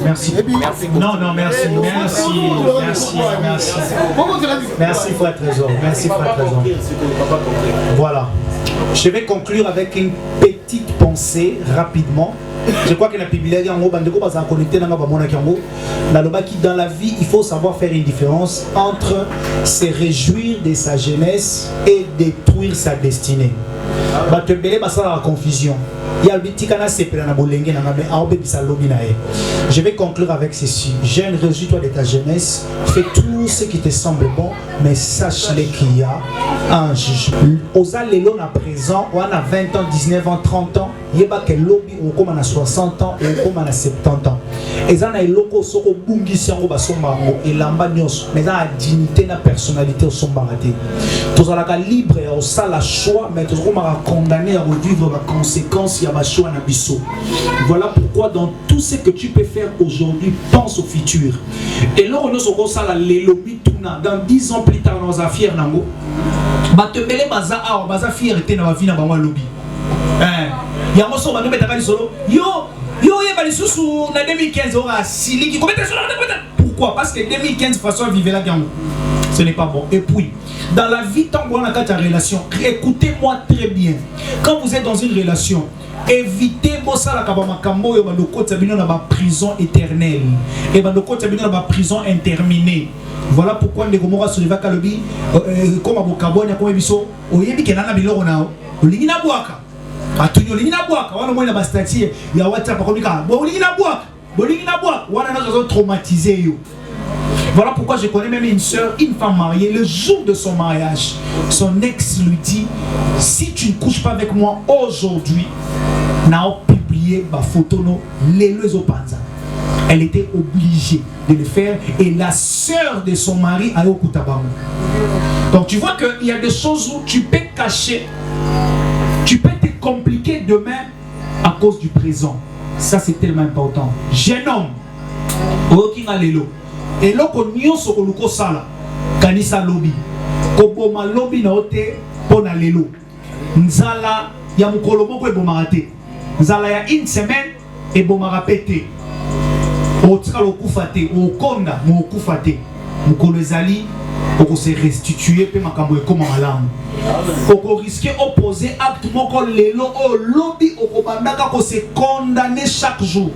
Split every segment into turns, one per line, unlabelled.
Merci. Non, merci. Merci, frère Trésor. Voilà. Je vais conclure avec une petite pensée rapidement. Je crois que la Bible est en haut, dans la vie, il faut savoir faire une différence entre se réjouir de sa jeunesse et détruire sa destinée. La confusion. Je vais conclure avec ceci. Jeune, réjouis-toi de ta jeunesse. Fais tout ce qui te semble bon, mais sache-le qu'il y a un jugement. Aux allélos à présent, on a 20 ans, 19 ans, 30 ans. Il y a que lobby on comme on a 60 ans ou comme on a 70 ans. Et ça a loko soko bungi sango basombango et lamba nyos. Mais ça a dignité na personnalité au sombaraté. Tous à la libre au ça la choix, mais tous comme à condamné à revivre la conséquence ya ba choix na biso. Voilà pourquoi dans tout ce que tu peux faire aujourd'hui, pense au futur. Et là on soko ça la lelobi tuna dans 10 ans plus tard nos affaires nango. Ba te belé baza a baza fierté na vie na ba lobby. Yango so ba nobeta kali solo. Yo yebali susu na 2015 ora siliki kometa solo. Pourquoi? Parce que 2015 façon à vivre la gango. Ce n'est pas bon. Et puis, dans la vie, tant qu'on a quatre relations, écoutez-moi très bien. Quand vous êtes dans une relation, évitez la prison éternelle et la prison interminée. Voilà pourquoi les Gomorra se lèvent à l'objet comme à Bokabon, comme Ebiso, au Yebi Kenana Bilorona, au Ligina Boaka. A tout le Ligina Boaka, on a moins la statue, il y a WhatsApp, Bolina Boaka, on a traumatisé. Voilà pourquoi je connais même une soeur, une femme mariée, le jour de son mariage, son ex lui dit, si tu ne couches pas avec moi aujourd'hui, n'a publié ma photo, elle était obligée de le faire et la soeur de son mari a eu au Koutabamu. Donc tu vois qu'il y a des choses où tu peux cacher, tu peux te compliquer demain à cause du présent. Ça c'est tellement important. Jeune homme, et là, on y a un sala, kanisa lobby, koboma lobby na ote pona lelo. Nzala ya mukolomo ko ebomarate. Nzala ya une semaine ebomarapete. Otika lokufate, okonda mo okufate. Mukolo ezali oko se restituer pe makambo ekoma malamu. Oko risquer opposer acte moko lelo o lobby okobandaka ko se condamner chaque jour.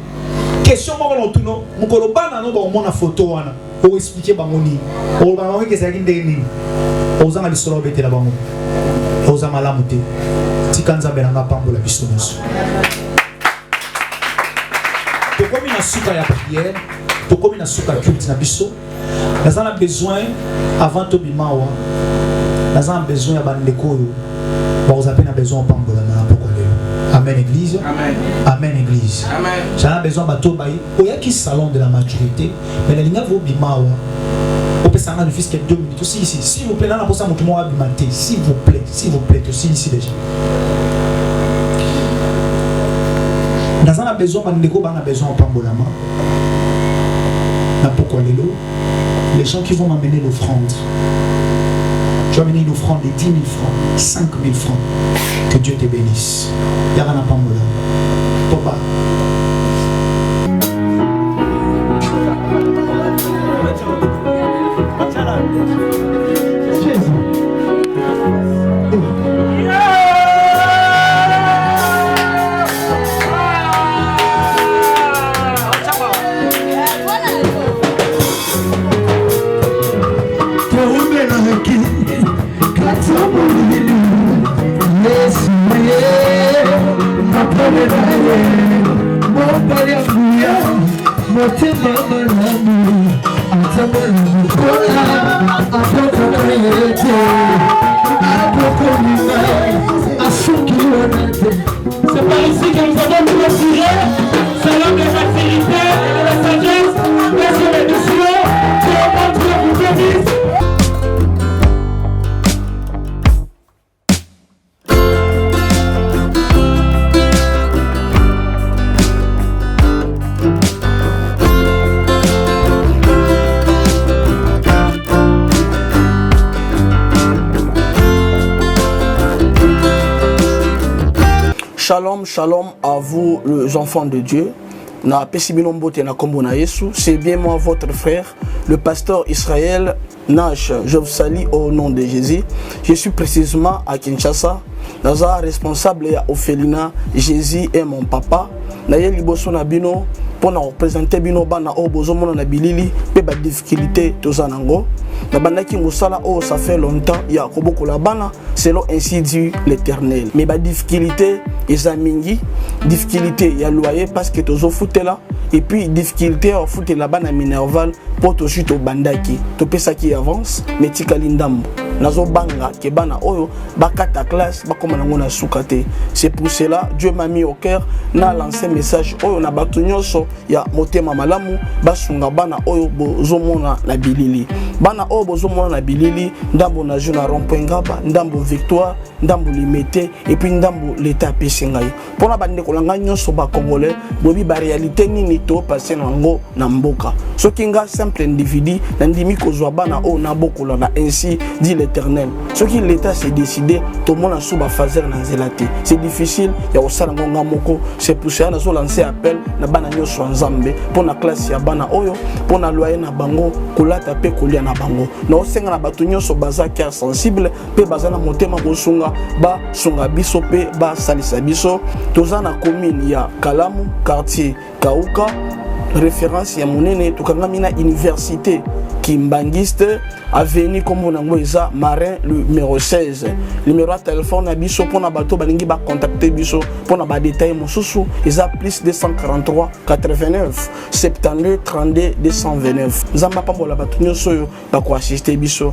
Question moi on tourne mon kolobana no ba mona photo wana pour expliquer ba moni o ba moni que ça nginde ni ozanga lisolo betela ba moni ozama lamuté tikanza belanga pambola bisonoso to comme na suka ya prière to comme na suka culte na biso on a besoin avant to bimawa on a besoin ya bandeko yo ba ozape na besoin pambola na poko lelo. Amen église. Amen. Amen église. Amen. J'en ai besoin bateau baï. Oya qui salon de la majorité. Mais la ligne vous bimawa. On peut s'en aller jusqu'à 2 minutes aussi ici. S'il vous plaît, là pour ça mon tout monde abimanté. S'il vous plaît aussi ici déjà. Dans un a besoin bandeko ban a besoin en pambolama. Na pourquoi les gens qui vont m'amener l'offrande. Tu vas amener une offrande de 10 000 francs, 5 000 francs. Que Dieu te bénisse. Yarana Pambola. Toba.
C'est par ici que nous avons tout retiré. C'est l'homme de la vérité et de la sagesse. Messieurs et messieurs, que Dieu vous bénisse.
Shalom, shalom à vous les enfants de Dieu. C'est bien moi votre frère, le pasteur Israël Nash. Je vous salue au nom de Jésus. Je suis précisément à Kinshasa. Naza responsable à Ophelina. Jésus est mon papa. Naye liboso na bino pour représenter bino bana o bozomona na bilili pe ba difficulté tozanango. Na bandaki musala o ça fait longtemps ya koboko la bana selon ainsi dit l'Éternel. Mais ba difficulté ezamingi, difficulté ya loyer parce que tozo foutela et puis difficulté à foutre la bana minerval pour to chute au bandaki. To pesa qui avance mais tikali ndambo. Nazo banga ke bana oyo bakata classe bakoma nango na sukate. C'est pour cela Dieu m'a mis au cœur na lancé message oyo na batu nyonso ya motema malamu basunga bana oyo bozomona na bilili. Bana oyo bozomona na bilili ndambo na jeu na rond-point Ngaba, ndambo Victoire, ndambo Limete et puis ndambo l'état pesingai. Pona bande kolanga nyonso ba congolais bobi ba réalité nini to passer nango na mboka. Soki nga simple individu na ndimi kozwa bana oyo na bokola na ainsi dit l'Éternel. Ce qui l'État s'est décidé, tout le monde a sous ma fazer dans zélati. C'est difficile, il y a aussi un grand moko. C'est pour ça que nous lancé appel na bana nyonso nzambe pour na classe ya bana oyo, pour na loyer na bango, kolata pe kolia na bango. Na osenga na batu nyonso baza cœur sensible, pe baza na motema bosunga, ba sunga biso pe ba salisa biso. Toza na commune ya Kalamu, quartier Kauka, référence ya monene tukangami na université Kimbangiste, avenue comme on a Marin, le numéro 16. Le numéro de téléphone à Bisso pour na bateau, balingi ba contacter Bisso pour na ba détail mon sous ils a plus 243 89 72 32 229. Zamba pas pour la bateau nyoso ba ko assister Bisso.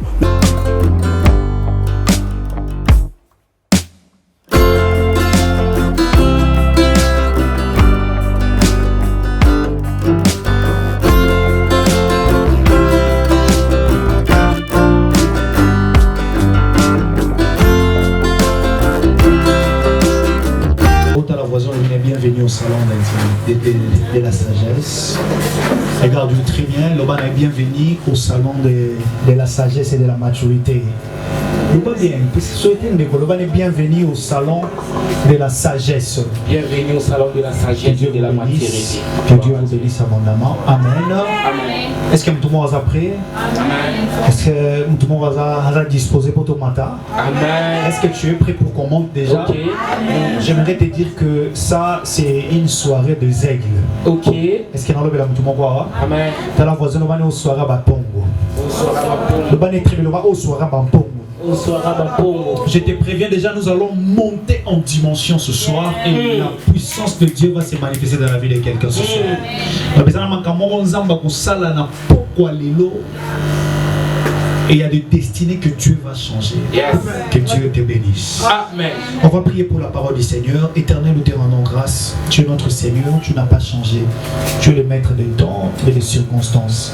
Bienvenue au salon de la sagesse. Regarde-vous très bien, l'Oban est bienvenu au salon de la sagesse et de la maturité. L'Oban est bienvenu au salon de la sagesse.
Bienvenue au salon de la sagesse et de la maturité.
Que Dieu vous bénisse abondamment. Amen.
Amen.
Est-ce que tout le monde est prêt?
Amen.
Est-ce que tout le monde est disposé pour ton matin?
Amen.
Est-ce que tu es prêt pour qu'on monte déjà?
Ok.
J'aimerais te dire que ça, c'est une soirée de zègle.
Ok.
Est-ce qu'il y a un peu de monde?
Amen.
Tu as la voisine, on va au soir à Bapongo. Le ban est très bien, au soir à Bapongo. Je te préviens déjà, nous allons monter en dimension ce soir et la puissance de Dieu va se manifester dans la vie de quelqu'un ce soir. Et il y a des destinées que Dieu va changer.
Yes.
Que Dieu te bénisse.
Amen.
On va prier pour la parole du Seigneur. Éternel, nous te rendons grâce. Tu es notre Seigneur, tu n'as pas changé. Tu es le maître des temps et des circonstances.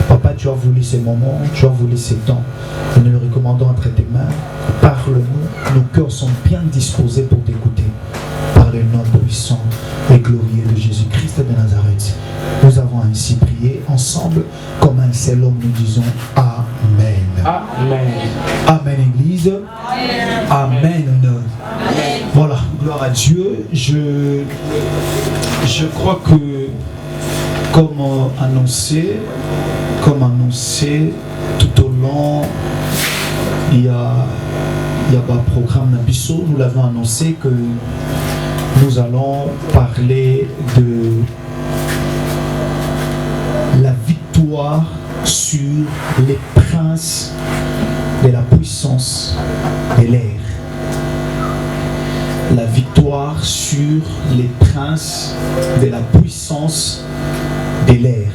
Papa, tu as voulu ces moments, tu as voulu ces temps. Nous le recommandons entre tes mains. Parle-nous. Nos cœurs sont bien disposés pour t'écouter. Par le nom puissant et glorieux de Jésus-Christ de Nazareth. Nous avons ainsi prié ensemble comme un seul homme. Nous disons Amen.
Amen.
Amen, Église. Amen. Amen. Voilà, gloire à Dieu. Je crois que, comme annoncé tout au long, il y a un programme Nabiso. Nous l'avons annoncé que nous allons parler de la victoire sur les princes de la puissance de l'air. La victoire sur les princes de la puissance de l'air.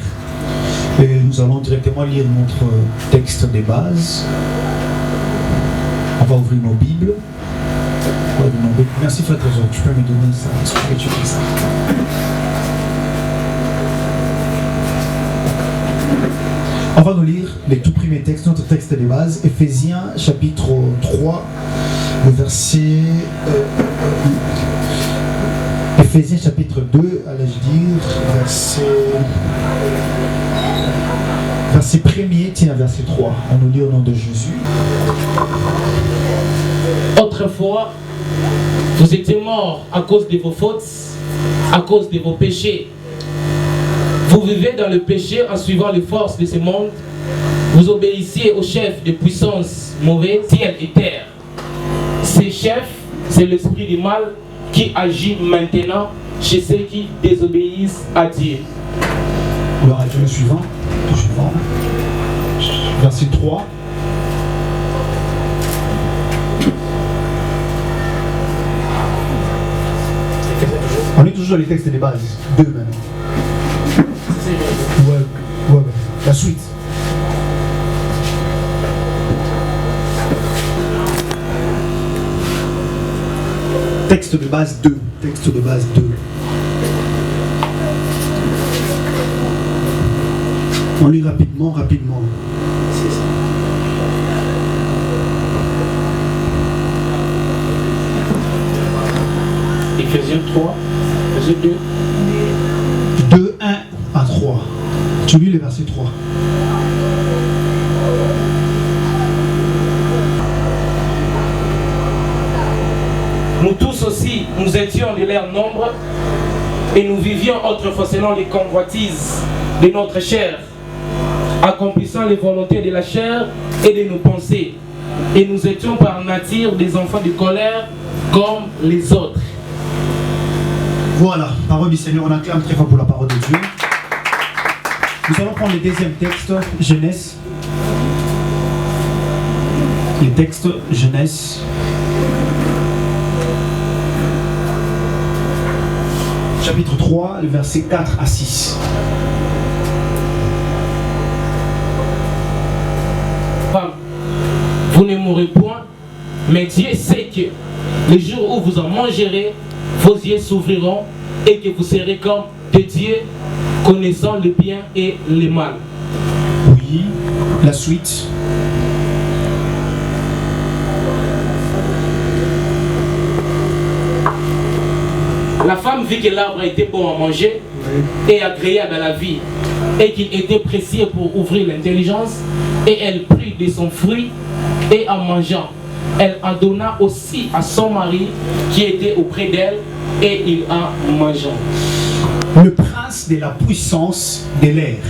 Et nous allons directement lire notre texte de base. On va ouvrir nos Bibles. Merci frère Trésor, tu peux me donner ça. Est-ce que tu fais ça? On va nous lire les tout premiers textes, notre texte de base, Éphésiens chapitre 3, le verset... Éphésiens chapitre 2, allais-je dire, verset 1er, tiens, verset 3. On nous lit au nom de Jésus.
Autrefois, Vous étiez morts à cause de vos fautes, à cause de vos péchés. Vous vivez dans le péché en suivant les forces de ce monde. Vous obéissiez aux chefs de puissance mauvais, ciel et terre. Ces chefs, c'est l'esprit du mal qui agit maintenant chez ceux qui désobéissent à Dieu.
Gloire à Dieu. Le suivant. Verset 3. On est toujours dans les textes des bases. 2 maintenant. Ouais. La suite. Texte de base 2. Texte de base 2. On lit rapidement.
C'est ça. Ephésiens 3, verset 2.
2, 1 à 3. Tu lis le verset 3.
Nous tous aussi, nous étions de leur nombre et nous vivions autrefois selon les convoitises de notre chair, accomplissant les volontés de la chair et de nos pensées. Et nous étions par nature des enfants de colère comme les autres.
Voilà, parole du Seigneur, on acclame très fort pour la parole de Dieu. Nous allons prendre le deuxième texte, Genèse. Le texte Genèse. Chapitre 3, le verset 4 à 6.
Femme, vous ne mourrez point, mais Dieu sait que le jour où vous en mangerez, vos yeux s'ouvriront et que vous serez comme de Dieu, connaissant le bien et le mal.
Oui, la suite.
La femme vit que l'arbre était bon à manger et agréable à la vie, et qu'il était précieux pour ouvrir l'intelligence, et elle prit de son fruit, et en mangeant, elle en donna aussi à son mari qui était auprès d'elle, et il en mangea.
Le prince de la puissance de l'air.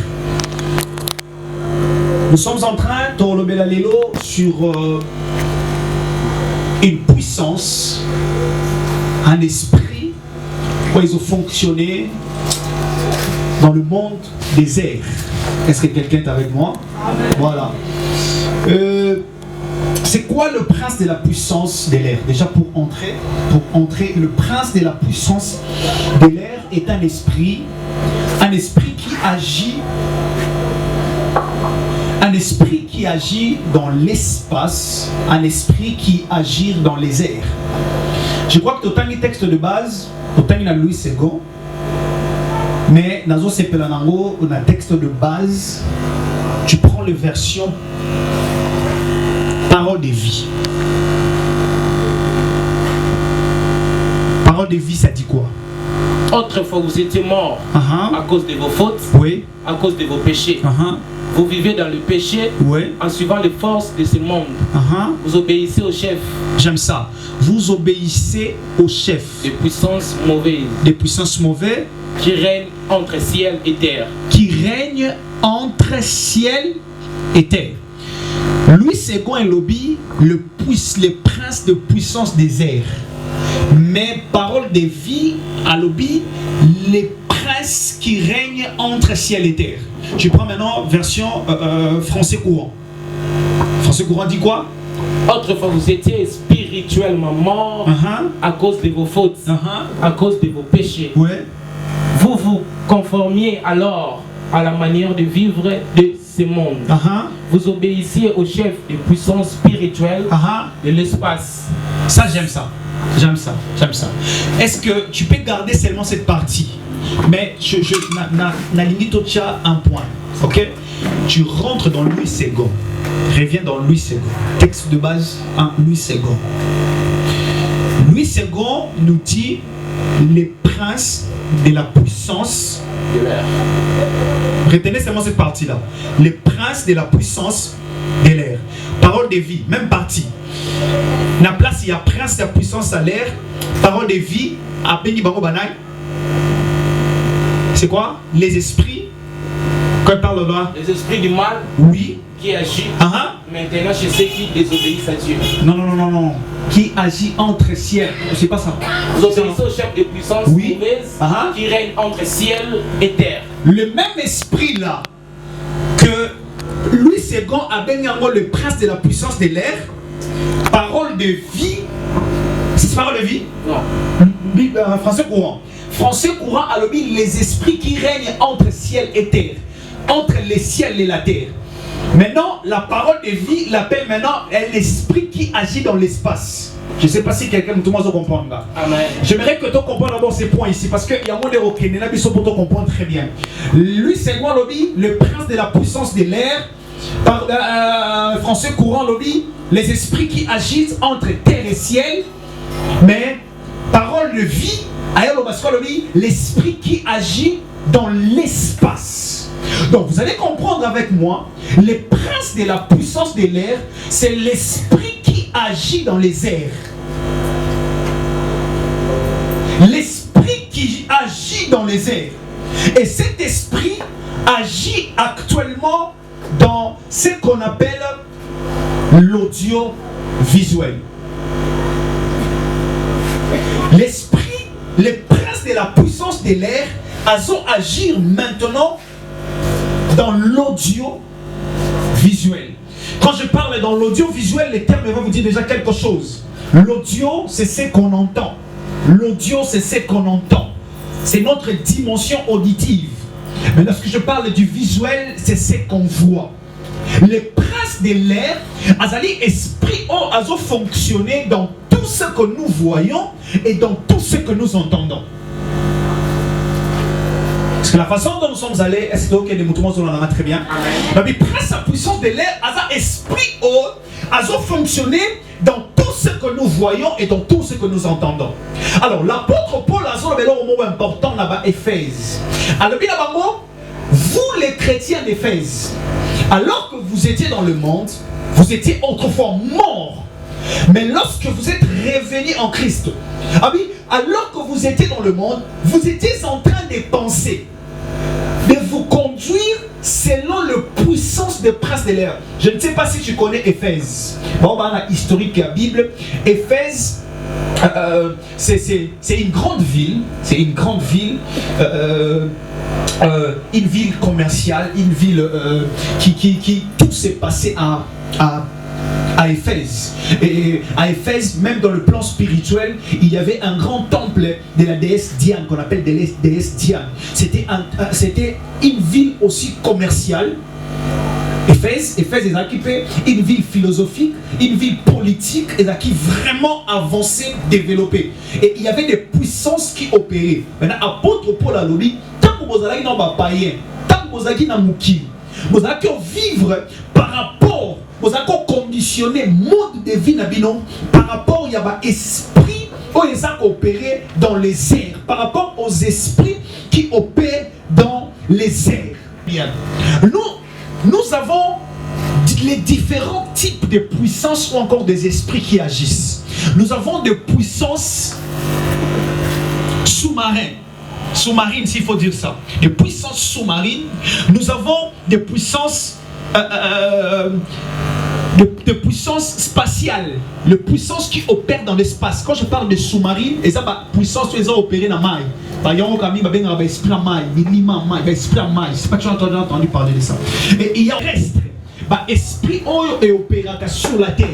Nous sommes en train de regarder sur une puissance, un esprit, où ils ont fonctionné dans le monde des airs. Est-ce que quelqu'un est avec moi? Amen. Voilà. C'est quoi le prince de la puissance de l'air? Déjà pour entrer, le prince de la puissance de l'air est un esprit qui agit dans l'espace, un esprit qui agit dans les airs. Je crois que tu as un texte de base, tu as Louis II, mais dans un texte de base, tu prends la version parole de vie. Parole de vie, ça dit quoi?
Autrefois, vous étiez morts à cause de vos fautes,
oui,
à cause de vos péchés. Vous vivez dans le péché,
oui,
en suivant les forces de ce monde. Vous obéissez aux chefs.
J'aime ça. Vous obéissez aux chefs.
Des puissances mauvaises.
Des puissances mauvaises.
Qui règnent entre ciel et terre.
Qui règnent entre ciel et terre. Louis II est lobby, le prince de puissance des airs. Mais parole de vie à lobby, les princes qui règnent entre ciel et terre. Je prends maintenant version français courant. Français courant dit quoi?
Autrefois, vous étiez spirituellement morts à cause de vos fautes, à cause de vos péchés.
Ouais.
Vous vous conformiez alors à la manière de vivre de ce monde. Vous obéissiez aux chefs des puissances spirituelles de l'espace.
Ça, j'aime ça. J'aime ça. J'aime ça. Est-ce que tu peux garder seulement cette partie? Mais n'aligne un point. Ok? Tu rentres dans Louis II. Reviens dans Louis II. Texte de base, Louis II. Louis II nous dit les princes de la puissance de l'air. Retenez seulement cette partie-là. Les princes de la puissance de l'air. Parole de vie, même partie. Na place, il y a prince de la puissance à l'air. Parole de vie, à Beni Bango Banai. C'est quoi? Les esprits. Quand il parle là?
Les esprits du mal.
Oui.
Qui agit
maintenant
chez ceux qui désobéissent à Dieu.
Non. Qui agit entre ciel. C'est pas ça.
Vous obéissez au chef de puissance mauvaise qui règne entre ciel et terre.
Le même esprit là que Louis II a béni le prince de la puissance de l'air. Parole de vie. C'est parole de vie? Non. Français courant. Français courant a le les esprits qui règnent entre ciel et terre. Entre les ciels et la terre. Maintenant, la parole de vie l'appelle maintenant l'esprit qui agit dans l'espace. Je ne sais pas si quelqu'un tout le monde comprend. J'aimerais que tu comprennes d'abord ces points ici parce qu'il y a un mot de roquet, pour te comprendre très bien. Lui, c'est moi, le prince de la puissance de l'air. Français courant, les esprits qui agissent entre terre et ciel. Mais, parole de vie, l'esprit qui agit dans l'espace. Donc vous allez comprendre avec moi, les princes de la puissance de l'air, c'est l'esprit qui agit dans les airs. L'esprit qui agit dans les airs. Et cet esprit agit actuellement dans ce qu'on appelle l'audiovisuel. L'esprit, les princes de la puissance de l'air, ont agir maintenant dans l'audio visuel. Quand je parle dans l'audio visuel, les termes vont vous dire déjà quelque chose. L'audio, c'est ce qu'on entend. L'audio, c'est ce qu'on entend. C'est notre dimension auditive. Mais lorsque je parle du visuel, c'est ce qu'on voit. Les princes de l'air, azali esprit ont fonctionné dans tout ce que nous voyons et dans tout ce que nous entendons. Parce que la façon dont nous sommes allés, est-ce que les moutons sont là très bien? Mais prince la puissance de l'air, a esprit a fonctionné dans tout ce que nous voyons et dans tout ce que nous entendons. Alors l'apôtre Paul a dit un mot important là-bas, Éphèse. Alors vous les chrétiens d'Éphèse, alors que vous étiez dans le monde, vous étiez autrefois morts. Mais lorsque vous êtes revenus en Christ, alors que vous étiez dans le monde, vous étiez en train de penser, de vous conduire selon la puissance des princes de l'air. Je ne sais pas si tu connais Éphèse. Bon, la historique de la Bible. Éphèse, c'est une grande ville. C'est une grande ville. Une ville commerciale, une ville qui tout s'est passé à Éphèse. Et à Éphèse, même dans le plan spirituel, il y avait un grand temple de la déesse Diane, qu'on appelle déesse Diane. C'était une ville aussi commerciale. Éphèse est occupée, une ville philosophique, une ville politique, et qui vraiment avancée, développée. Et il y avait des puissances qui opéraient. Maintenant, apôtre Paul a dit, tant que vous allez dans le païen, tant que vous allez dans le mouki, vous allez vivre par rapport, vous allez conditionner le mode de vie par rapport à l'esprit qui opère dans les airs, par rapport aux esprits qui opèrent dans les airs. Bien. Nous avons les différents types de puissances ou encore des esprits qui agissent. Nous avons des puissances sous-marines, s'il faut dire ça. Des puissances sous-marines. Nous avons des puissances de puissance spatiale, les puissances qui opèrent dans l'espace. Quand je parle de sous-marine, et ça, puissance qui ont opéré dans la maille. Par exemple, il y a esprit en maille, esprit en maille. C'est pas que tu as entendu parler de ça. Et il y a terrestre, esprit et opérateur sur la terre.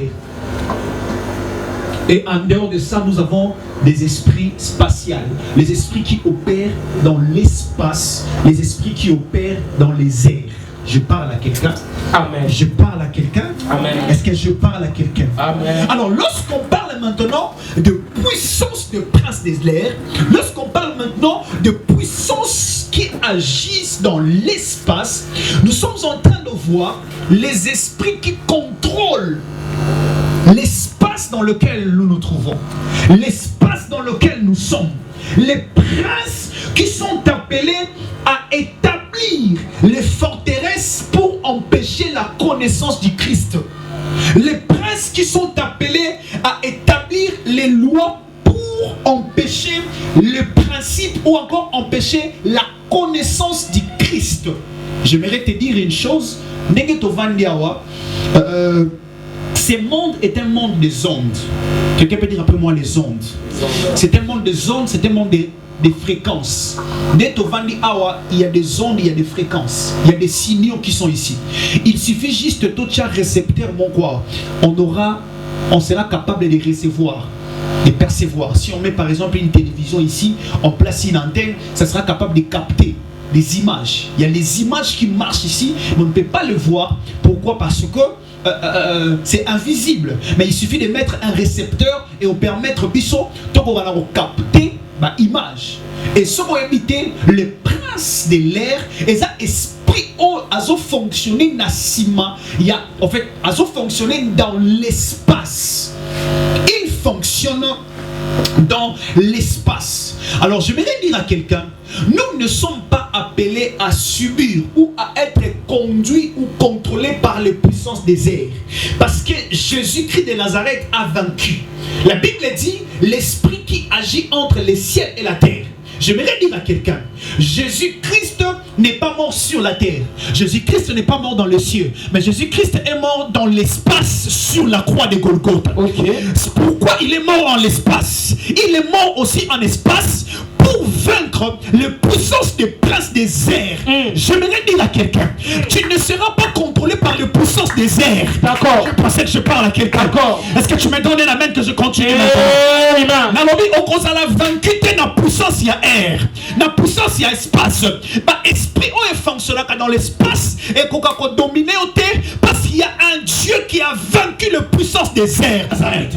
Et en dehors de ça, nous avons des esprits spatials, les esprits qui opèrent dans l'espace, les esprits qui opèrent dans les airs. Je parle à quelqu'un.
Amen.
Je parle à quelqu'un.
Amen.
Est-ce que je parle à quelqu'un?
Amen.
Alors, lorsqu'on parle maintenant de puissance de prince des airs, lorsqu'on parle maintenant de puissance qui agissent dans l'espace, nous sommes en train de voir les esprits qui contrôlent l'espace dans lequel nous nous trouvons, l'espace dans lequel nous sommes, les princes qui sont appelés à établir les forteresses pour empêcher la la connaissance du Christ. Les princes qui sont appelés à établir les lois pour empêcher le principe ou encore empêcher la connaissance du Christ. J'aimerais te dire une chose. Ce monde est un monde des ondes. Quelqu'un peut dire après moi les ondes. C'est un monde des ondes, c'est un monde des fréquences. Dès Tovandi Awa, il y a des ondes, il y a des fréquences, il y a des signaux qui sont ici. Il suffit juste de chaque récepteur, mon quoi. On sera capable de les recevoir, de percevoir. Si on met par exemple une télévision ici, on place une antenne, ça sera capable de capter des images. Il y a les images qui marchent ici, mais on ne peut pas le voir. Pourquoi? Parce que c'est invisible. Mais il suffit de mettre un récepteur et on permet biso donc on va capter ma image. Et ce qu'on éviter les princes de l'air et ça esprit azo fonctionner nasima. Il y a en fait azo fonctionner dans l'espace. Il fonctionne dans l'espace. Alors je voudrais dire à quelqu'un, nous ne sommes pas appelés à subir ou à être conduits ou contrôlés par les puissances des airs. Parce que Jésus-Christ de Nazareth a vaincu. La Bible dit l'esprit qui agit entre les ciels et la terre. J'aimerais dire à quelqu'un, Jésus-Christ n'est pas mort sur la terre. Jésus-Christ n'est pas mort dans les cieux. Mais Jésus-Christ est mort dans l'espace sur la croix de Golgotha. Pourquoi il est mort en l'espace? Il est mort aussi en espace pour vaincre les puissances des princes des airs. J'aimerais dire à quelqu'un, tu ne seras pas contrôlé par les puissances des airs. D'accord. Je pensais que je parle à quelqu'un. D'accord. Est-ce que tu me donnes un amen que je continue? Nalobi okoza la vaincu te na puissance il y a air. Na puissance il y a espace. Bah esprit on est fonctionnel dans l'espace et qu'on va dominer au terre parce qu'il y a un Dieu qui a vaincu la puissance des airs. Amen.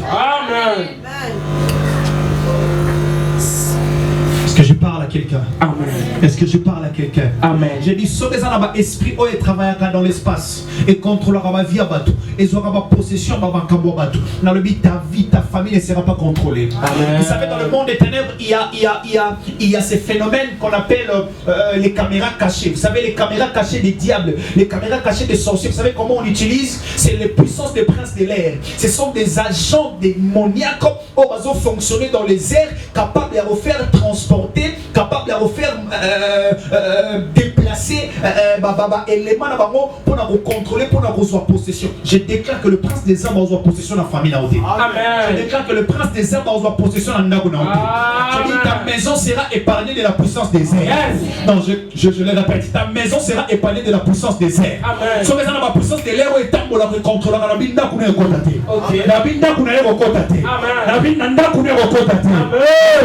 Est-ce que je parle à quelqu'un? Amen. Est-ce que je parle à quelqu'un? Amen. J'ai dit, ce que ça esprit est travaillé dans l'espace et contrôle la vie à bateau. Et aura ma possession à bateau. Dans le but, ta vie, ta famille ne sera pas contrôlée. Amen. Vous savez, dans le monde des ténèbres, il y a ces phénomènes qu'on appelle les caméras cachées. Vous savez, les caméras cachées des diables, les caméras cachées des sorciers. Vous savez comment on utilise? C'est les puissances des princes de l'air. Ce sont des agents démoniaques qui ont fonctionné dans les airs, capables de refaire transporter, capable de refaire déplacer éléments pour nous contrôler, pour nous avoir possession. Je déclare que le prince des arbres a avoir possession de la famille. Amen. Je déclare que le prince des arbres a avoir possession de la famille. Je dis ta maison sera épargnée de la puissance des airs. Non, je le répète, ta maison sera épargnée de la puissance des airs. Si on est dans la puissance de l'air, on est en train de contrôler la vie.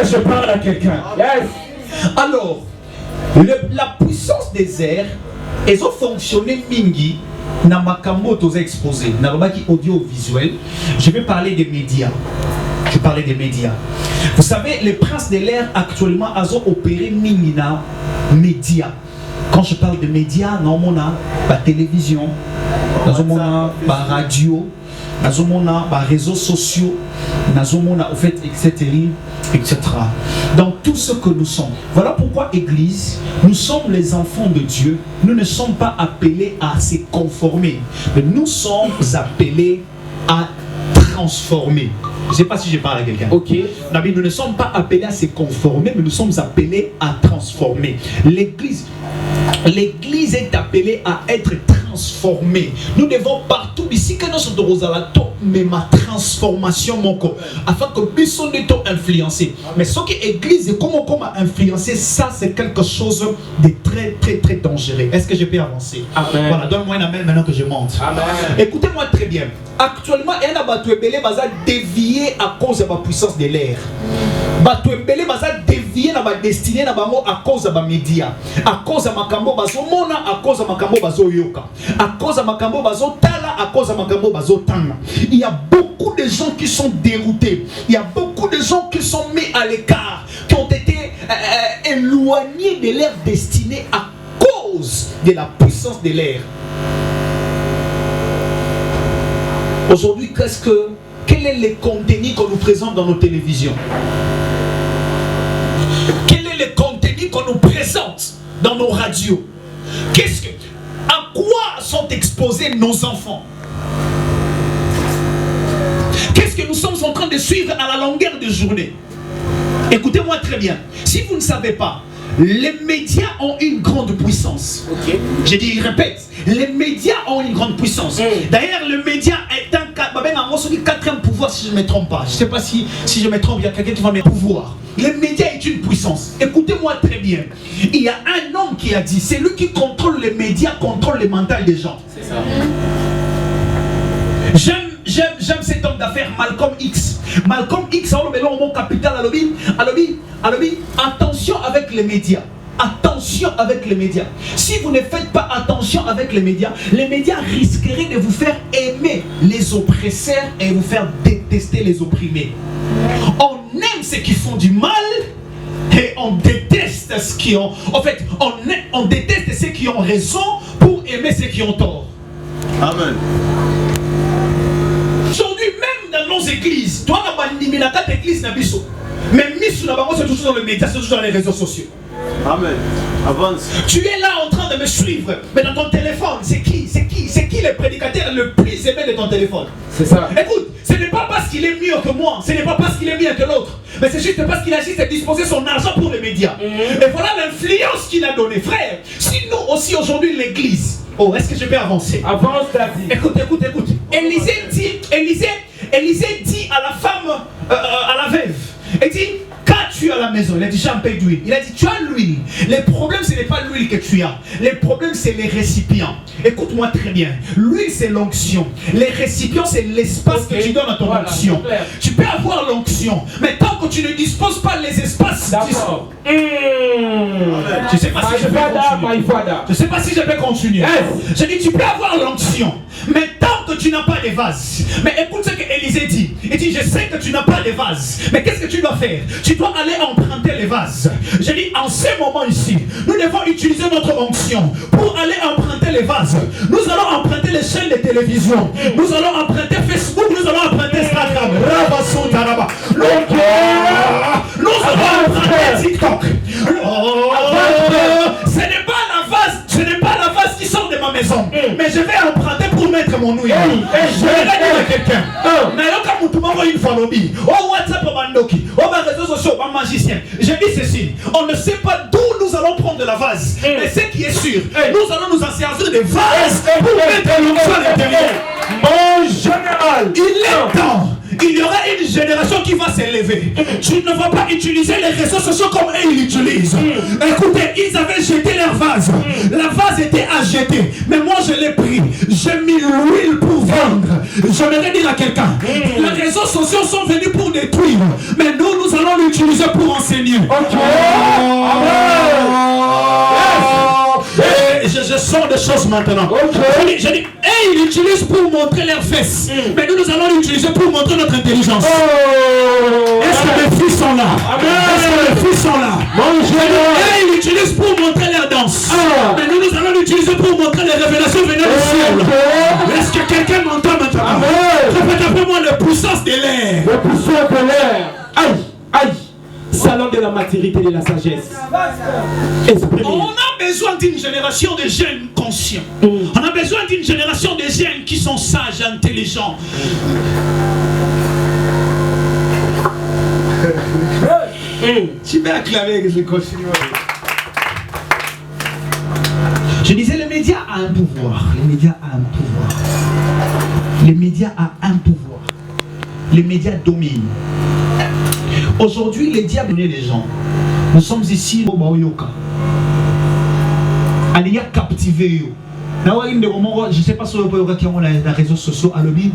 Je parle à quelqu'un. Alors, la puissance des airs, elles ont fonctionné mingi dans ma cambo exposé, dans le audiovisuel. Je vais parler des médias. Je parlais des médias. Vous savez, les princes de l'air actuellement ont opéré mingi dans les médias. Quand je parle de médias, nous avons la télévision, nous avons la radio, nous avons les réseaux sociaux, nous avons en fait, etc. Dans tout ce que nous sommes. Voilà pourquoi Église, nous sommes les enfants de Dieu. Nous ne sommes pas appelés à se conformer, mais nous sommes appelés à transformer. Je ne sais pas si je parle à quelqu'un. Ok. Nous ne sommes pas appelés à se conformer, mais nous sommes appelés à transformer. L'Église est appelée à être transformée. Nous devons partout ici que nous sommes mais ma transformation mon corps afin que nous soyons influencés. Mais ce que l'Église est comment influencer, ça c'est quelque chose de très très très dangereux. Est-ce que je peux avancer? Amen. Voilà, donne-moi un amen maintenant que je monte. Amen. Écoutez-moi très bien. Actuellement, il y a un bateau dévié à cause de la puissance de l'air. Bateau dévié dans ma destinée à cause de ma média, à cause de ma cambo bazomona, à cause de ma cambo bazoyoka, à cause de ma cambo bazotala, à cause de ma cambo bazotanga. Il y a beaucoup de gens qui sont déroutés. Il y a beaucoup de gens qui sont mis à l'écart, qui ont été éloignés de leur destinée à cause de la puissance de l'air. Aujourd'hui, quel est le contenu qu'on nous présente dans nos télévisions? Quel est le contenu qu'on nous présente dans nos radios? À quoi sont exposés nos enfants? Qu'est-ce que nous sommes en train de suivre à la longueur de journée? Écoutez-moi très bien. Si vous ne savez pas, les médias ont une grande puissance.
Ok.
J'ai dit, répète, les médias ont une grande puissance. D'ailleurs, le média est un quatrième pouvoir, si je ne me trompe pas. Je ne sais pas si je me trompe, il y a quelqu'un qui va me pouvoir. Les médias est une puissance. Écoutez-moi très bien. Il y a un homme qui a dit, c'est lui qui contrôle les médias, contrôle le mental des gens.
C'est ça.
J'aime cet homme d'affaires, Malcolm X. Malcolm X, mon capital, attention avec les médias. Attention avec les médias. Si vous ne faites pas attention avec les médias risqueraient de vous faire aimer les oppresseurs et vous faire détester les opprimés. On aime ceux qui font du mal et on déteste ceux qui ont... En fait, on déteste ceux qui ont raison pour aimer ceux qui ont tort.
Amen.
Aujourd'hui, même dans nos églises, toi, tu as une église, mais c'est toujours dans les médias, c'est toujours dans les réseaux sociaux.
Amen. Avance.
Tu es là en train de me suivre, mais dans ton téléphone, c'est qui le prédicateur le plus aimé de ton téléphone?
C'est ça.
Écoute, ce n'est pas parce qu'il est mieux que moi, ce n'est pas parce qu'il est mieux que l'autre, mais c'est juste parce qu'il a juste disposé son argent pour les médias. Et voilà l'influence qu'il a donnée, frère. Si nous aussi aujourd'hui l'église, oh, est-ce que je peux avancer?
Avance, David.
Écoute. Élisée dit à la femme, à la veuve, elle dit, qu'as-tu à la maison? Il a dit, j'ai un peu d'huile. Il a dit, tu as l'huile. Le problème, ce n'est pas l'huile que tu as. Le problème, c'est les récipients. Écoute-moi très bien. L'huile, c'est l'onction. Les récipients, c'est l'espace que tu donnes à ton onction. Tu peux avoir l'onction, mais tant que tu ne disposes pas les espaces...
D'accord.
Je ne sais pas si je peux continuer. Je ne sais pas si je peux continuer. Je dis, tu peux avoir l'onction, mais tant que tu n'as pas de vase. Mais écoute ce que Élisée dit. Il dit, je sais que tu n'as pas de vase, mais qu'est-ce que tu dois faire? Tu dois aller emprunter les vases. Je dis, en ce moment ici, nous devons utiliser notre onction pour aller emprunter les vases. Nous allons emprunter les chaînes de télévision. Nous allons emprunter Facebook. Nous allons emprunter Instagram. Nous allons emprunter TikTok. Ce n'est pas la vase qui sort de ma maison, mais je vais emprunter pour mettre mon huile. Je vais dire à quelqu'un, une fois oh WhatsApp, réseaux sociaux, magicien. Je dis ceci, on ne sait pas d'où nous allons prendre de la vase, mais ce qui est sûr, nous allons nous en servir de vase pour mettre l'onction à l'intérieur.
Mon général,
il est temps. Il y aura une génération qui va s'élever. Tu ne vas pas utiliser les réseaux sociaux comme eux ils l'utilisent. Écoutez, ils avaient jeté leur vase. La vase était à jeter. Mais moi je l'ai pris. J'ai mis l'huile pour vendre. Je vais dire à quelqu'un, les réseaux sociaux sont venus pour détruire. Mais nous allons l'utiliser pour enseigner. Je sens des choses maintenant. Je dis, ils l'utilisent pour montrer leurs fesses. Mais nous allons l'utiliser pour montrer notre intelligence. Est-ce que les filles sont là? Est-ce que les filles sont là? Ils l'utilisent pour montrer leur danse. Mais nous allons l'utiliser pour montrer les révélations venant du ciel. Est-ce que quelqu'un m'entend maintenant? Répète après moi, la puissance de l'air.
La puissance de l'air. Aïe. Salon de la maturité et de la sagesse.
On a besoin d'une génération de jeunes conscients. On a besoin d'une génération de jeunes qui sont sages, intelligents. Tu peux acclamer que je continue. Je disais, les médias ont un pouvoir. Les médias ont un pouvoir. Les médias ont un pouvoir. Les médias dominent. Aujourd'hui, les diables dominent les gens. Nous sommes ici au Baoyoka. Il y a captivé. Je ne sais pas si vous pouvez voir les réseaux sociaux à l'objet.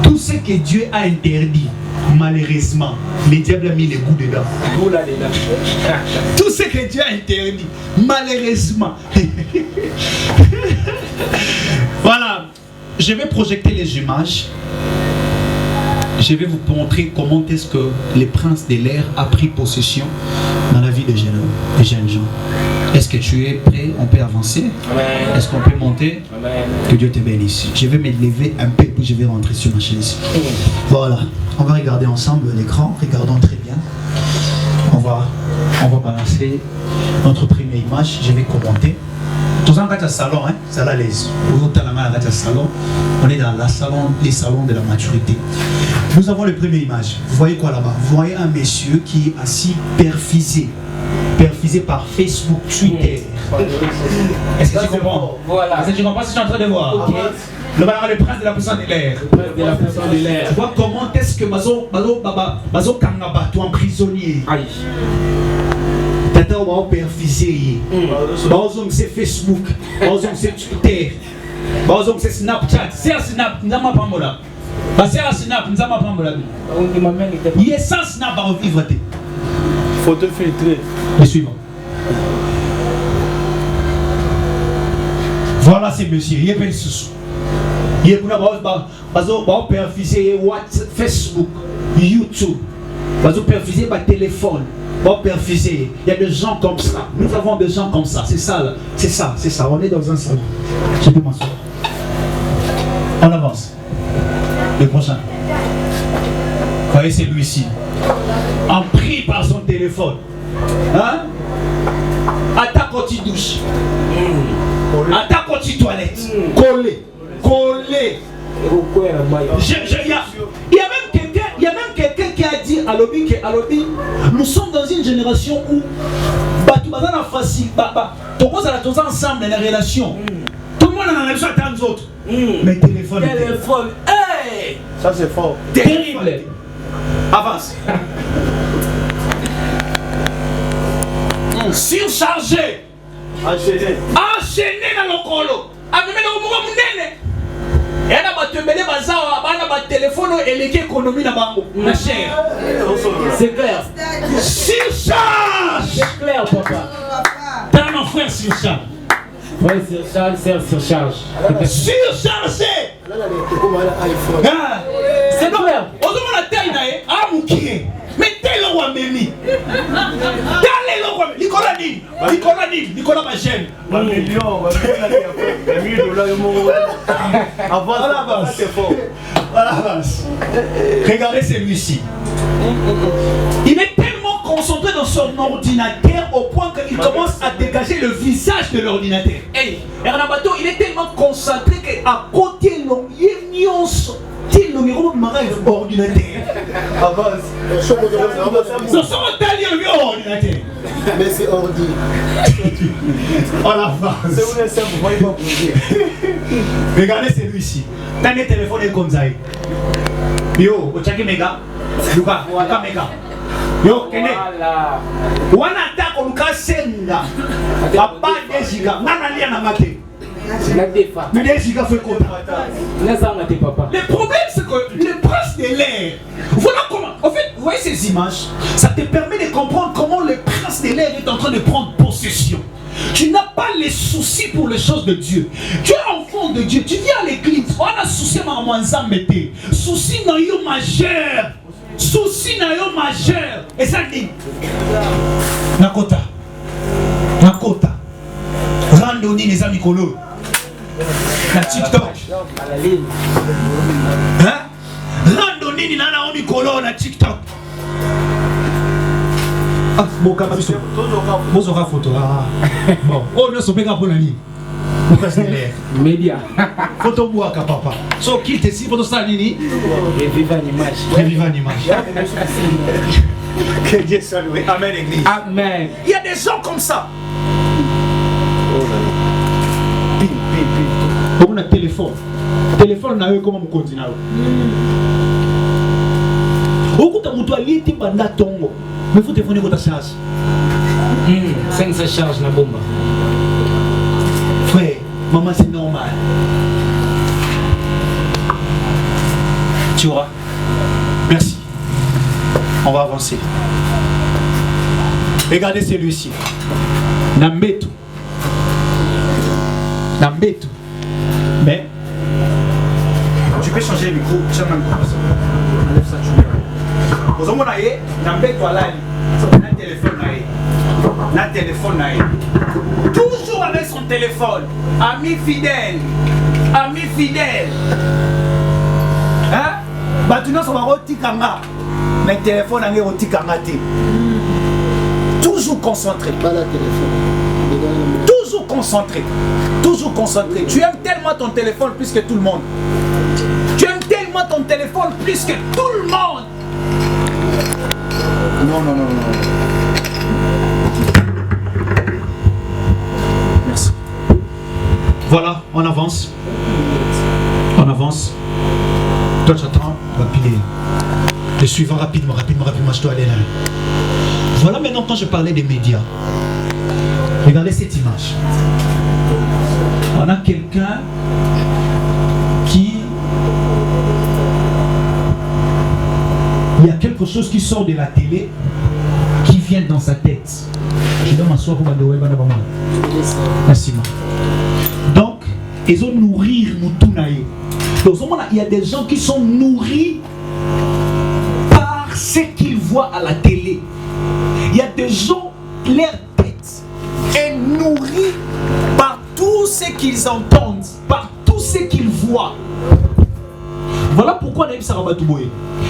Tout ce que Dieu a interdit, malheureusement, les diables ont mis les goûts dedans. Tout ce que Dieu a interdit, malheureusement. Voilà. Je vais projeter les images. Je vais vous montrer comment est-ce que le prince de l'air a pris possession dans la vie des jeunes gens. Est-ce que tu es prêt? On peut avancer? Est-ce qu'on peut monter? Amen. Que Dieu te bénisse. Je vais me lever un peu puis je vais rentrer sur ma chaise. Voilà. On va regarder ensemble l'écran. Regardons très bien. On va balancer notre première image. Je vais commenter. Tous en cas salon, hein, ça la laisse. Salon, on est dans les salons de la maturité. Nous avons la première image. Vous voyez quoi là-bas? Vous voyez un monsieur qui est assis perfisé par Facebook, Twitter. Est-ce que tu comprends?
Voilà.
Est-ce que tu comprends ce que je suis en train de voir?
Ok.
Le prince de la puissance de l'air.
De la puissance de l'air.
Tu vois comment est-ce que Bazo Kangaba, toi en prisonnier.
Aïe.
Tata on va perfisé. Bazo c'est Facebook, Bazo c'est Twitter, Bazo c'est Snapchat. C'est Snap, n'ama pas mola. C'est Snap, n'ama pas mola. Il est sans Snap à vivre.
Photo filtrée.
Le suivant. Voilà ces messieurs, il est bien sous. Il est pour nous perfusé WhatsApp, Facebook, YouTube. Bazo perfusé par téléphone. Perfusé. Il y a des gens comme ça. Nous avons des gens comme ça. C'est ça, là. C'est ça. On est dans un salon. Je peux m'asseoir. On avance. Le prochain. Voyez, c'est lui-ci. En pris par son téléphone. Hein? Attaque quand tu douches. Attaque quand tu toilettes. Collé. Il y a même quelqu'un qui a dit à l'Obi, nous sommes dans une génération où tout le monde est ensemble dans les relations. Tout le monde a besoin de nous autres. Mais téléphone. Hey!
Ça c'est fort.
Terrible. Avance. Surchargé. Enchaîné dans le colo. Et on a un téléphone et l'économie na cher.
C'est clair.
Surcharge.
C'est clair, papa.
T'as un frère surcharge.
Oui, surcharge, surcharge.
Surchargé.
C'est clair.
Mais tel roi Mémi. Nicolas Magène.
$1 million. Avant, c'est fort.
Regardez celui-ci. Il est tellement concentré dans son ordinateur au point qu'il commence à dégager le visage de l'ordinateur. Hey, Ernabato, il est tellement concentré qu'à côté de l'ordinateur.
Mais c'est ordi.
On avance. Regardez celui-ci. T'as un téléphone comme ça. Yo, tu mega. Luka mega. Yo, kene. Wana attaque au Luka Senga. Papa de giga. Nana lia na mate. Mais les gigas fait quoi? Le problème c'est que le prince de l'air, voilà comment, en fait, vous voyez ces images, ça te permet de comprendre comment le prince de l'air est en train de prendre possession. Tu n'as pas les soucis pour les choses de Dieu. Tu es enfant de Dieu, tu viens à l'église, on a souci à Mouanza Mete, souci dans yo majeur, souci dans yo majeur, et ça dit, Nakota, randonnée les amis colo. Na TikTok. Hein? Randonnée ni nana on mikolo na TikTok. Ah, bon kabiso. Bozora photo. Ah. Bon, oh ne so pega pour la ligne.
Média.
Photo boaka papa. So quitte ici photo ça nini?
Revive une image.
Revive une image. Que Dieu soit loué. Amen église.
Amen.
Il y a des gens comme ça. On a téléphone. Téléphone na yo comment on continue. Okuta mutu aliti banda tongo. Mais faut téléphoner quand ça charge.
500 charge na bomba.
Frère, maman c'est normal. Tu vois. Merci. On va avancer. Regardez celui-ci. Nambeto. Mais tu peux changer le micro. Enlève ça, tu peux. Vous avez Nambeto à la téléphone. Toujours avec son téléphone. Ami fidèle. Hein? Batuno ça va rotikanga. Mais téléphone est rotikanga. Toujours concentré.
Pas la téléphone.
Toujours toujours concentré. Toujours concentré. Tu aimes tellement ton téléphone plus que tout le monde. Tu aimes tellement ton téléphone plus que tout le monde. Non, non, non, non. Merci. Voilà, on avance. On avance. Toi, j'attends. On va piler. Le suivant, rapidement, je dois aller là. Voilà maintenant quand je parlais des médias. Regardez cette image. On a quelqu'un qui... Il y a quelque chose qui sort de la télé qui vient dans sa tête. Je dois m'asseoir pour m'adorer. Merci. Donc, ils ont nourrir Moutunaye. Donc, il y a des gens qui sont nourris par ce qu'ils voient à la télé. Il y a des gens, leur tête est nourrie par tout ce qu'ils entendent, par tout ce qu'ils voient. Voilà pourquoi Naïm Sarabatouboye.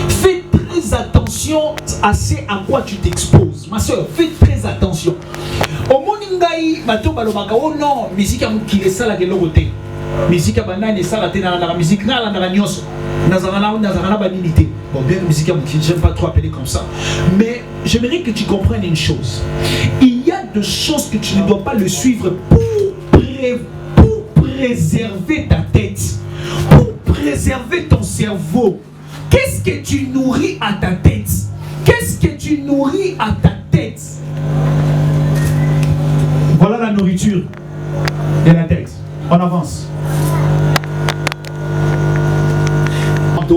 Fais très attention à ce à quoi tu t'exposes. Ma soeur, fais très attention. Au Moningaï, oh non, musique qui est ça la gueule. Musique à banane et ça la musique na la nyos. Nazarana banalité. Bon, bien musique à je n'aime pas trop appeler comme ça. Mais j'aimerais que tu comprennes une chose. Il y a des choses que tu ne dois pas le suivre pour préserver ta tête, pour préserver ton cerveau. Qu'est-ce que tu nourris à ta tête? Qu'est-ce que tu nourris à ta tête? Voilà la nourriture de la tête. On avance.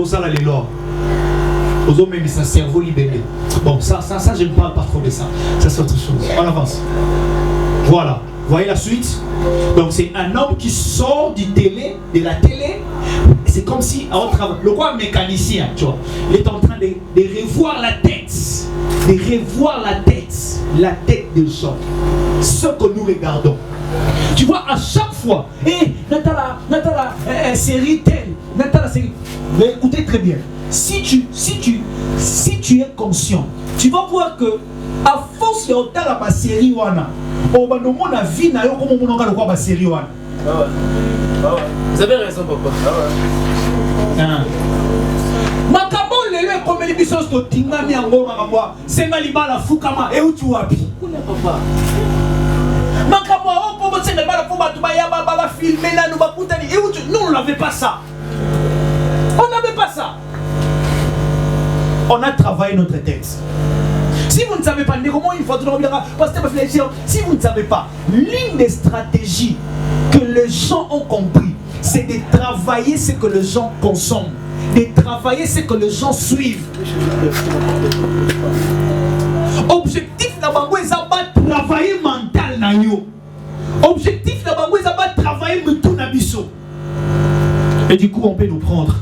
Ça là les lors. Aux hommes même sa cerveau libéré. Bon ça je ne parle pas trop de ça. Ça c'est autre chose. On avance. Voilà. Voyez la suite. Donc c'est un homme qui sort de la télé. C'est comme si le roi mécanicien, tu vois, il est en train de revoir la tête. De revoir la tête des gens. Ce que nous regardons. Tu vois, à chaque fois, Natala, série telle, Natala, série. Mais écoutez très bien, si tu es conscient, tu vas voir que à force de regarder la série wana, on va nous montrer la vie na yo comme on regarde la série wana.
Vous avez raison, papa.
Makambo lelo comme les bisos to tinga mi ango makambo, senga libala fukama e utu wapi.
Kuna papa.
Makambo o pour senga libala fuma tu ba ya ba filmer là nous ba kutani e utu. Nous on n'avait pas ça. On n'avait pas ça. On a travaillé notre texte. Si vous ne savez pas, comment il faut si vous ne savez pas, l'une des stratégies que les gens ont compris, c'est de travailler ce que les gens consomment, de travailler ce que les gens suivent. Objectif na bango eza ba travailler mental na yo. Objectif na bango eza ba travailler mutu na biso. Et du coup on peut nous prendre.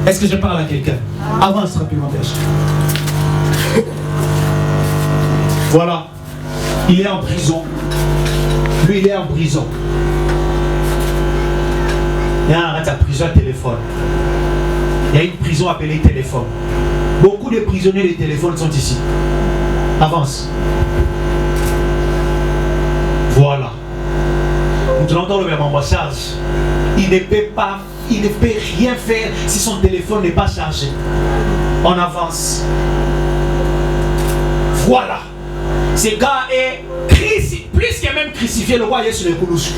Est-ce que je parle à quelqu'un? Avance rapidement, Pêche. Voilà. Il est en prison. Lui, il est en prison. Il y a une prison à téléphone. Il y a une prison appelée téléphone. Beaucoup de prisonniers de téléphone sont ici. Avance. Voilà. Nous entendons le même embrassage. Il ne peut rien faire si son téléphone n'est pas chargé. On avance. Voilà. Ce gars est plus qu'il a même crucifié le roi sur le Koulouche.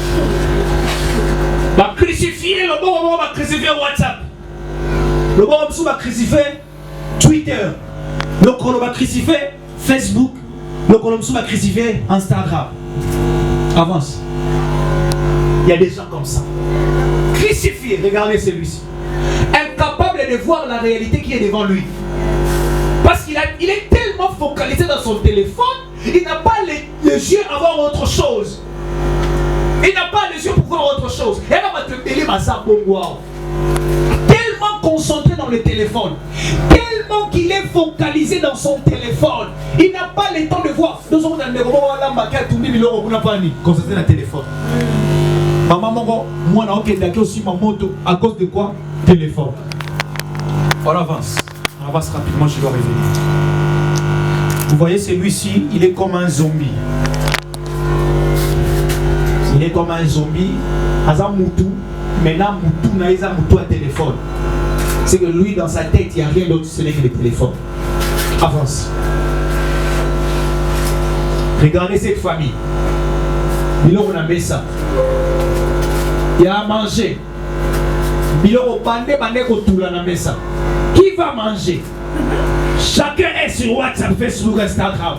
Va crucifier le bon, va crucifier WhatsApp. Le bon va crucifier Twitter. Le colon va crucifier Facebook. Le colon va crucifier Instagram. Avance. Il y a des gens comme ça. Crucifié, regardez celui-ci. Incapable de voir la réalité qui est devant lui. Parce qu'il est tellement focalisé dans son téléphone, il n'a pas les yeux à voir autre chose. Il n'a pas les yeux pour voir autre chose. Et là, tellement concentré dans le téléphone, tellement qu'il est focalisé dans son téléphone, il n'a pas le temps de voir. Nous sommes dans le concentré dans le téléphone. Maman, moi, je aussi ma moto à cause de quoi? Téléphone. On avance. On avance rapidement, je dois revenir. Vous voyez, celui-ci, il est comme un zombie. Il imaginer comme un zombie, Aza Moutou, maintenant Moutou n'a pas Moutou à téléphone. C'est que lui, dans sa tête, il n'y a rien d'autre que le téléphone. Avance. Regardez cette famille. Il on a mis ça. Il y a à manger. Il a ça. Qui va manger? Chacun est sur WhatsApp, Facebook, Instagram.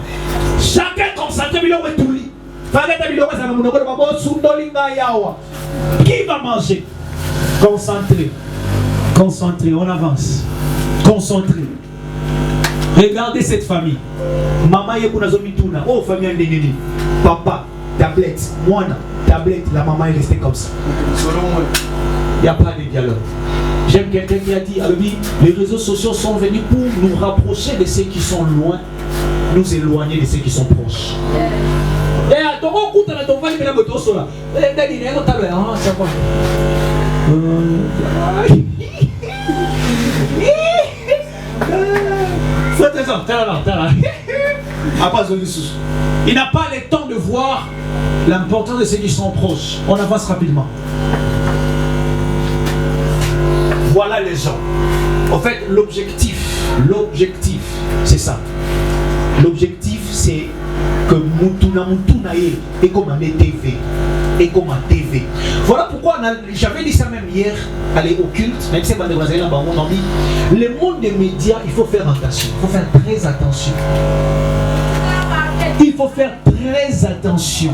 Chacun concentré, il a tout lit. Qui va manger? Concentré. Concentré, on avance. Concentré. Regardez cette famille. Maman Yebunazomituna. Oh, famille Ndengeni. Papa, tablette. Moana, tablette. La maman est restée comme ça. Il n'y a pas de dialogue. J'aime quelqu'un qui a dit, les réseaux sociaux sont venus pour nous rapprocher de ceux qui sont loin, nous éloigner de ceux qui sont proches. Il n'a pas le temps de voir l'importance de ceux qui sont proches. On avance rapidement. Voilà les gens. En fait, l'objectif, c'est ça. L'objectif, c'est que Moutuna est comme un TV. Et comme un TV. Voilà pourquoi j'avais dit ça même hier, aller au culte, même si c'est pas des voisins là-bas, on a dit, le monde des médias, il faut faire attention. Il faut faire très attention. Il faut faire très attention.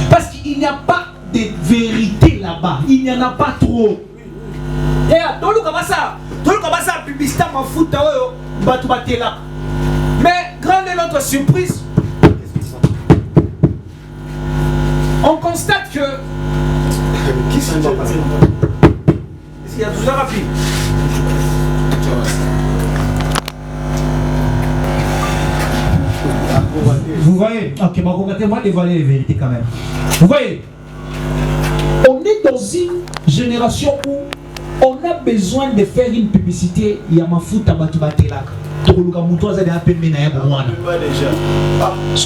Parce qu'il n'y a pas de vérité là-bas. Il n'y en a pas trop. Et tout le monde ça, publicité m'a foutu là. Mais grande est notre surprise. On constate que. Qui s'en va passer? Est-ce qu'il y a tout ça rapide? Vous voyez? Ok, bon, moi dévoiler les vérités quand même. Vous voyez? On est dans une génération où on a besoin de faire une publicité. Il y a ma foot à Batubatela. Ce que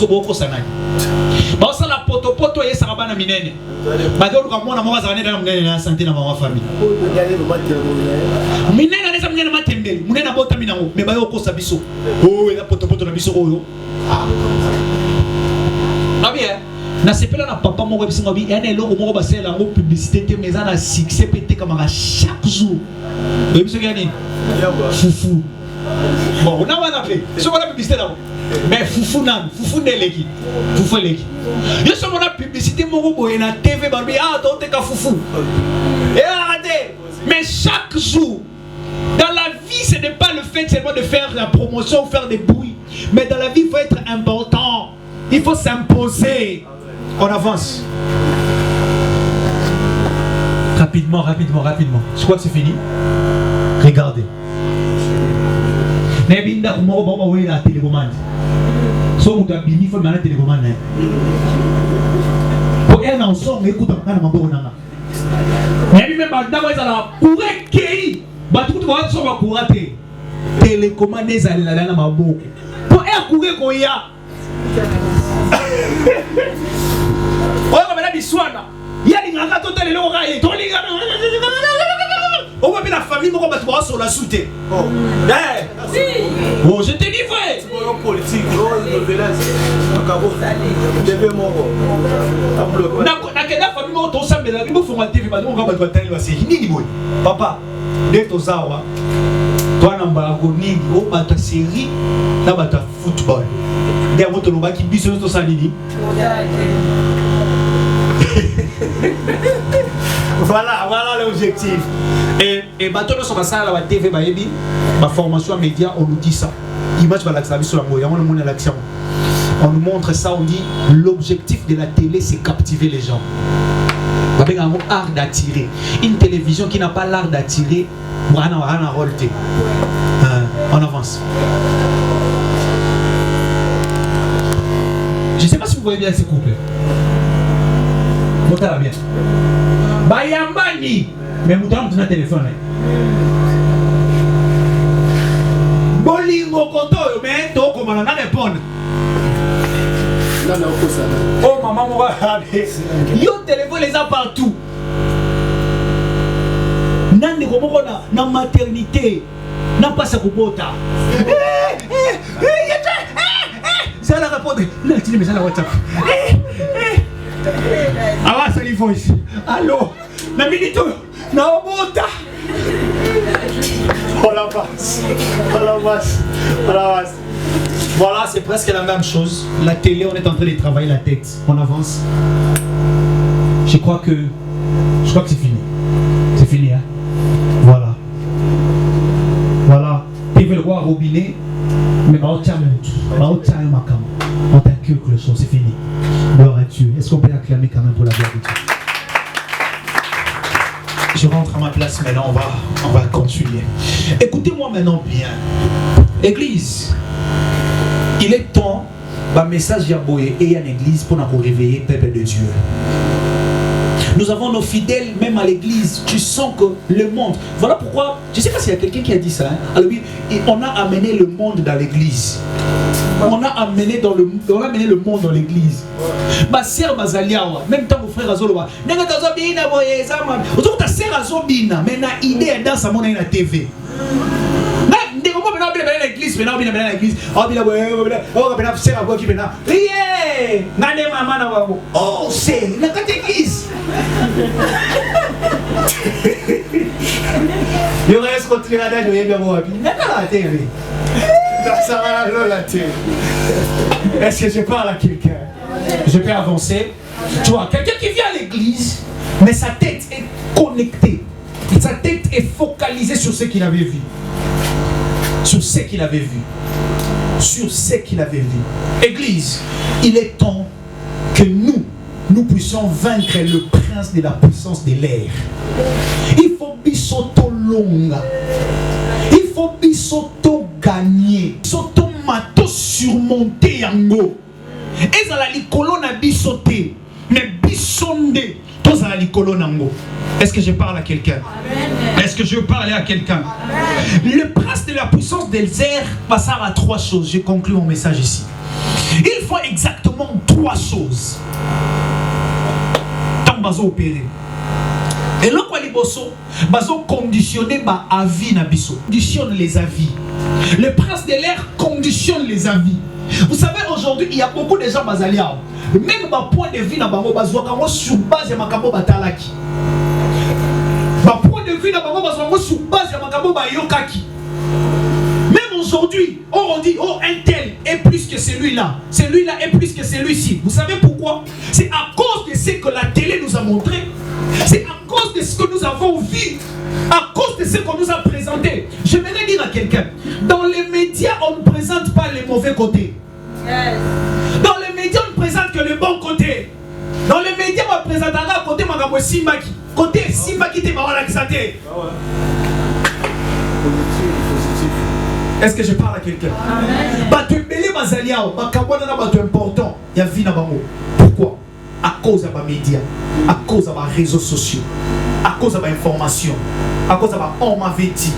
beaucoup ça n'a. Bah ça la poto et ça va na minene. Bah donc comme moi na moi ça va na minene na santé na ma famille. Minene na ça minene na matembeli. Minene na bota minango. Mais bah yo ko sabiso. Oh et la poto na biso oyo. Ah bien. Na sepela na papa mo biso ngobi ene eloko moko basela ngo publicité te mais na succès pété comme chaque jour. Biso gani? Foufou. Bon, on a un appel. C'est la publicité là. Mais foufou nan, foufou neleki. Foufou neleki. Il y a la publicité mon robot et la TV Barbie. Ah, toi t'es qu'à foufou. Et arrêtez. Mais chaque jour, dans la vie, ce n'est pas le fait seulement de faire la promotion ou faire des bruits. Mais dans la vie, il faut être important. Il faut s'imposer. On avance. Rapidement. Je crois que c'est fini. Regardez. Nebinda kumoko baba we la télécommande. So muta bini fo na télécommande. Ko ena on écoute kana maboko nanga. Nebi me banda wa za pour kei. Ba tout va so ba kurate. Télécommande za la na maboko. Po courir ko ya. Oyo bela biswana. Ya ngaka to tele lo ka ye. To linga. On va bien la famille, on va se sur la soute. Oh, je te dis vrai. Politique, papa, dès que ça, toi, on va agonir au bata série, na bata football. Dès que tu vas qui bise sur ça, voilà l'objectif. Et bateau sur la salle à la TV, ma formation média, on nous dit ça. Image va l'accès sur la moyenne, on a l'action. On nous montre ça, on dit l'objectif de la télé, c'est captiver les gens. Avec un art d'attirer. Une télévision qui n'a pas l'art d'attirer, on a un rôle. On avance. Je ne sais pas si vous voyez bien ce couple. Vous bien. Bayambani. Mais vous avez un téléphone. Bolingo koto, mais tu comment on répond. Oh maman, yo téléphone téléphone les a partout. Nande komoko na maternité. N'a pas sa kubota. Ça la répondre. Non, tu me ça la WhatsApp. Ah, ça les voice. Allô. Na minute. Na obota.
Oh la vache. Oh la vache. Oh la vache.
Voilà, c'est presque la même chose. La télé, on est en train de travailler la tête. On avance. Je crois que c'est fini. C'est fini, hein. Voilà. Voilà. Tu veux le voir robinet, mais on tient ma cam. On t'inquiète que le son, c'est fini. Gloire à Dieu. Est-ce qu'on peut acclamer quand même pour la gloire de Dieu? Je rentre à ma place maintenant, on va continuer. Écoutez-moi maintenant bien. Église, il est temps, un message Yaboé et une église pour nous réveiller, peuple de Dieu. Nous avons nos fidèles, même à l'église. Tu sens que le monde. Voilà pourquoi. Je ne sais pas s'il y a quelqu'un qui a dit ça. Hein? Alors, on a amené le monde dans l'église. On a amené le monde dans l'église. Ma sœur Mazaliawa, même temps mon frère Azolowa. Nenga tazobina boye zama. Autour ta sœur Azobina, mais na idée dans sa monnaie na TV. Mais dès qu'on va dans l'église, maintenant on vient dans l'église. Oh bien boye, oh bien sœur Aboua qui vient. Riez, nane maman na wabo. Oh c'est la catéchise. Il reste contre la dame, il y a bien boye. N'est pas la TV.
Ça va la télé.
Est-ce que je parle à quelqu'un? Je peux avancer. Tu vois, quelqu'un qui vient à l'église, mais sa tête est connectée. Sa tête est focalisée sur ce qu'il avait vu. Sur ce qu'il avait vu. Sur ce qu'il avait vu. Église, il est temps que nous puissions vaincre le prince de la puissance de l'air. Il faut bisoto longa. Il faut bisoto gagner. Bisoto mato surmonter yango. Et ça la likolo na bisoté. Mais bisonde. Tout ça la likolo nango. Est-ce que je parle à quelqu'un? Est-ce que je parle à quelqu'un? Le prince de la puissance des airs passe à 3 choses. Je conclue mon message ici. Il faut exactement 3 choses. Tant bazo opérer. Et là, quoi, les bosso, bazo conditionner ma avis na biso. Conditionne les avis. Le prince de l'air conditionne les avis. Vous savez, aujourd'hui, il y a beaucoup de gens bazalia. Même ma point de vue na bango bazo kango sur base de makabo batalaki. Ma point de vue na bango bazo sur base de makabo bayokaki. Même aujourd'hui, on dit oh un tel est plus que celui-là. Celui-là est plus que celui-ci. Vous savez pourquoi? C'est à cause de ce que la télé nous a montré. C'est à cause de ce que nous avons vu, à cause de ce qu'on nous a présenté. Je voudrais dire à quelqu'un, dans les médias, on ne présente pas les mauvais côtés. Yes. Dans les médias, on ne présente que le bon côté. Dans les médias, on présentera à côté Magabo Simbaki. Côté Simbaki, t'es marrant à l'exaté. Est-ce que je parle à quelqu'un? Batu Bele Mazaliao, Bakabwana na batu important, il y a vie na bango. Pourquoi? À cause de mes médias, à cause de mes réseaux sociaux, à cause de mes informations, à cause de on m'avait dit,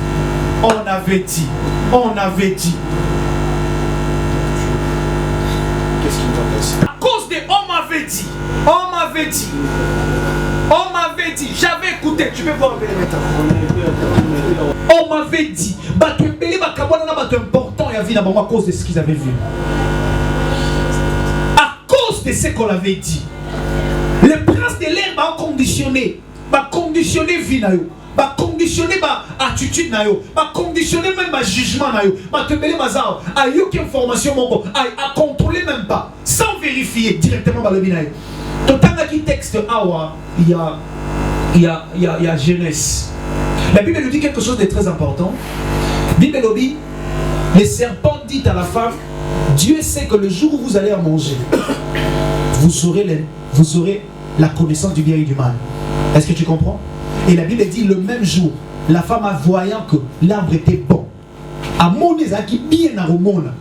on avait dit, on avait dit. Qu'est-ce qui doit passer? À cause de on m'avait dit, on m'avait dit, on m'avait dit, j'avais écouté, tu peux voir on m'avait dit, important et à vie d'abord à cause de ce qu'ils avaient vu. À cause de ce qu'on avait dit. Le prince de l'air va conditionner vie na yo, va conditionner ma attitude na yo, va conditionner même ma jugement na yo, va te mêler mazao, a yo qui information mon à contrôler même pas, sans vérifier directement dans le bina yo. Totanga qui texte awa, il y a jeunesse. La Bible nous dit quelque chose de très important. Bible nous dit, le serpent dit à la femme, Dieu sait que le jour où vous allez en manger, vous aurez la connaissance du bien et du mal. Est-ce que tu comprends? Et la Bible dit, le même jour, la femme, voyant que l'arbre était bon, a monezaki bien à Romona,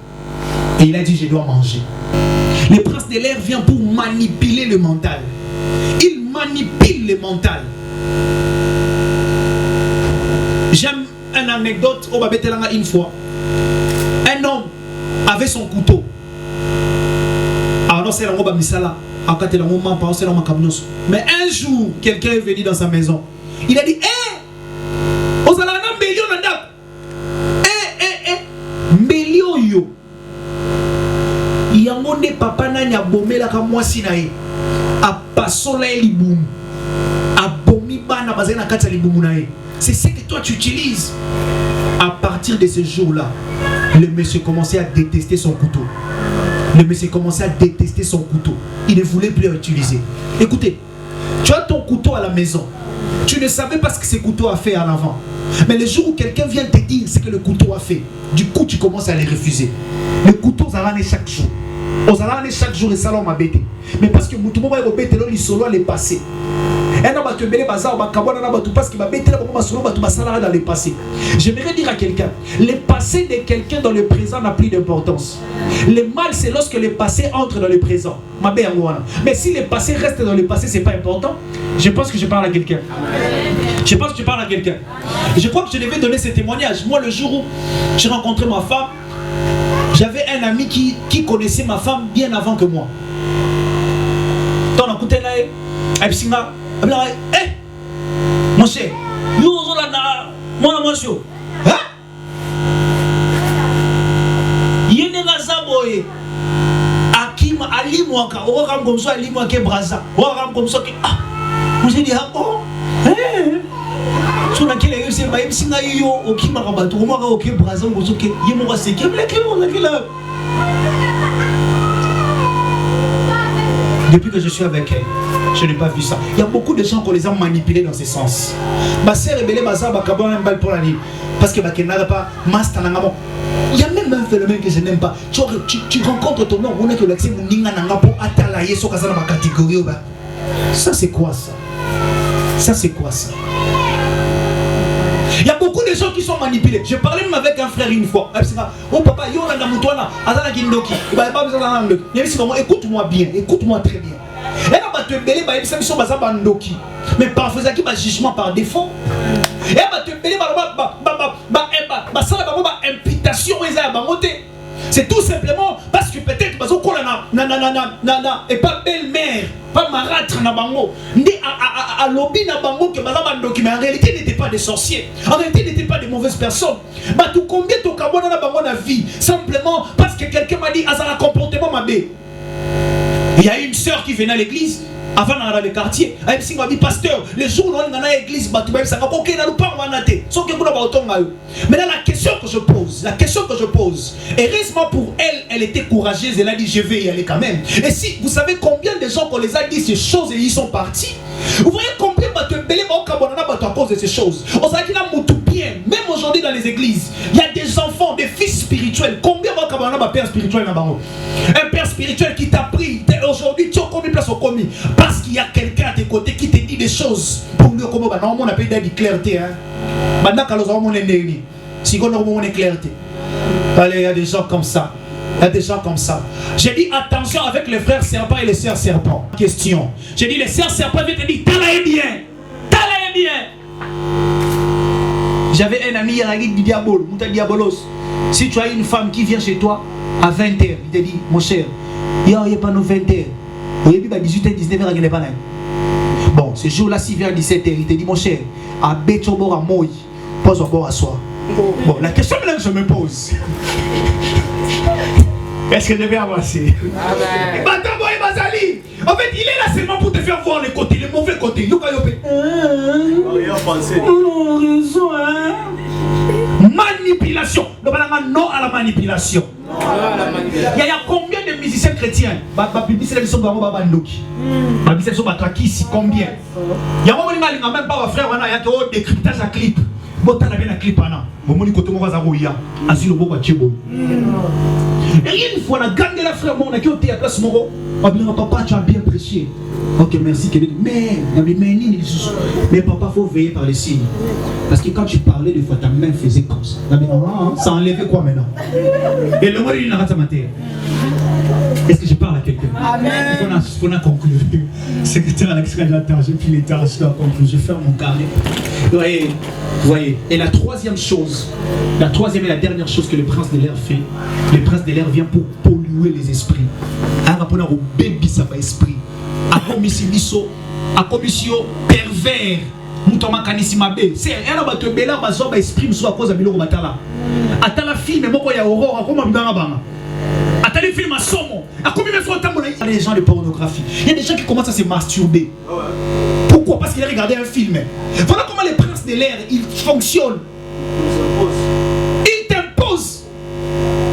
et il a dit, je dois manger. Le prince de l'air vient pour manipuler le mental. Il manipule le mental. J'aime une anecdote au Babételanga une fois. Un homme avait son couteau. Alors non, c'est la robe à Misala. Mais Un jour, quelqu'un est venu dans sa maison. Il a dit, hé, Ozalana Mbelio Nanda. Mbelio yo. Yangonde papa nanya bomela ka mwasi na ye. A pasola libumu. A bomi bana bazena kata libumu na ye. C'est ce que toi tu utilises. À partir de ce jour-là, le monsieur commençait à détester son couteau. Le monsieur commençait à détester son couteau. Il ne voulait plus l'utiliser. Écoutez, tu as ton couteau à la maison. Tu ne savais pas ce que ce couteau a fait en avant. Mais le jour où quelqu'un vient te dire ce que le couteau a fait, du coup tu commences à les refuser. Le couteau, ça va aller chaque jour. On s'en allait chaque jour et ça m'a bêté. Mais parce que tout le monde va bêter le solo le passé. Parce qu'il va bêter dans le passé. J'aimerais dire à quelqu'un, le passé de quelqu'un dans le présent n'a plus d'importance. Le mal, c'est lorsque le passé entre dans le présent. Mais si le passé reste dans le passé, c'est pas important. Je pense que je parle à quelqu'un. Je pense que je parle à quelqu'un. Je crois que je devais donner ce témoignage. Moi, le jour où j'ai rencontré ma femme, j'avais un ami qui connaissait ma femme bien avant que moi. Dans la côté là, mon cher, mon monsieur, Akima Ali Mwaka, Oram comme ça, Ali Mwaka Braza, Oram comme ça, vous avez dit, ah bon? Sur laquelle il y a un singa yo okima rabato moi ok braza ngo soke yemo wa seke bleke on a là. Depuis que je suis avec elle, je n'ai pas vu ça. Il y a beaucoup de gens qu'on les a manipulés dans ce sens. Ma sœur est belle, ma sœur va un bal pour la nuit parce que qu'elle n'a pas master nangamo. Il y a même un phénomène que je n'aime pas. Tu rencontres ton nom, on a que l'accès moninga nanga pour atalayer sur casa dans ma catégorie. Ça c'est quoi ça? Ça c'est quoi ça? Il y a beaucoup de gens qui sont manipulés. Je parlais même avec un frère une fois. Oh papa, écoute-moi bien, écoute-moi très bien. Mais parfois, il y a un jugement par défaut. C'est tout simplement parce que peut-être et pas belle-mère, pas marâtre na bango, à lobby na bango que mais en réalité n'était pas des sorciers, en réalité n'était pas des mauvaises personnes. Bah tout combien ton cabane na bango na vie simplement parce que quelqu'un m'a dit à un comportement mabé. Il y a une sœur qui venait à l'église. Avant dans le quartier, elle m'a dit pasteur, les jours où on est à l'église, maintenant la question que je pose, heureusement pour elle, elle était courageuse, elle a dit je vais y aller quand même. Et si vous savez combien de gens qu'on les a dit ces choses et ils sont partis, vous voyez combien à cause de ces choses. Même aujourd'hui dans les églises, il y a des enfants, des fils spirituels. Combien de père spirituel un père spirituel qui t'a pris aujourd'hui, tu as commis place au commis. Parce qu'il y a quelqu'un à tes côtés qui te dit des choses pour lui comme on appelle des clarté. Si on a clarté. Allez, il y a des gens comme ça. Il y a des gens comme ça. J'ai dit attention avec les frères serpents et les sœurs serpents. Question. J'ai dit les sœurs serpents viennent te dire t'allais bien. T'allais bien. J'avais un ami du diabolo, Mouta Diabolos. Si tu as une femme qui vient chez toi à 20h, il te dit mon cher, il n'y a pas nos 20h. Au début, à 18h, 19h, il n'est pas là. Bon, ce jour-là, s'il vient à 17h, il te dit mon cher, à Bétobor à Moï, pose au bord à soi. Bon, la question que je me pose, est-ce que je vais avancer? En fait, il est là seulement pour te faire voir les côtés, les mauvais côtés. Manipulation. Non à la manipulation. Il y a combien de musiciens chrétiens? Combien? Il y a même pas frère, il y a décryptage à clip. Et une fois, on a gagné la frère, on a quitté la place, papa, tu as bien prêché. Ok, merci. Mais papa, il faut veiller par les signes. Parce que quand tu parlais, des fois, ta main faisait comme ça. Ça enlevait quoi maintenant? Et le mot, il n'a pas de matière. Est-ce que je parle à quelqu'un? Il faut conclure. Secrétaire Alexandre, j'attends, j'ai pris les tâches, je dois conclure. Je ferme mon carnet. Vous voyez. Et la troisième chose, la troisième et la dernière chose que le prince de l'air fait, le prince de l'air vient pour polluer les esprits. Un rapport au baby, ça va esprit. à commission pervers. Moutoma kanisi mabe. C'est un homme qui est là, qui exprime soit à cause de Biloko Batala. Attends la film, mais moi, il y a Aurore, comment Bidana Bama. Attends les films à Somo. À combien de fois il y a des gens de pornographie. Il y a des gens qui commencent à se masturber. Pourquoi? Parce qu'il a regardé un film. Voilà comment les princes de l'air, ils fonctionnent. Ils t'imposent.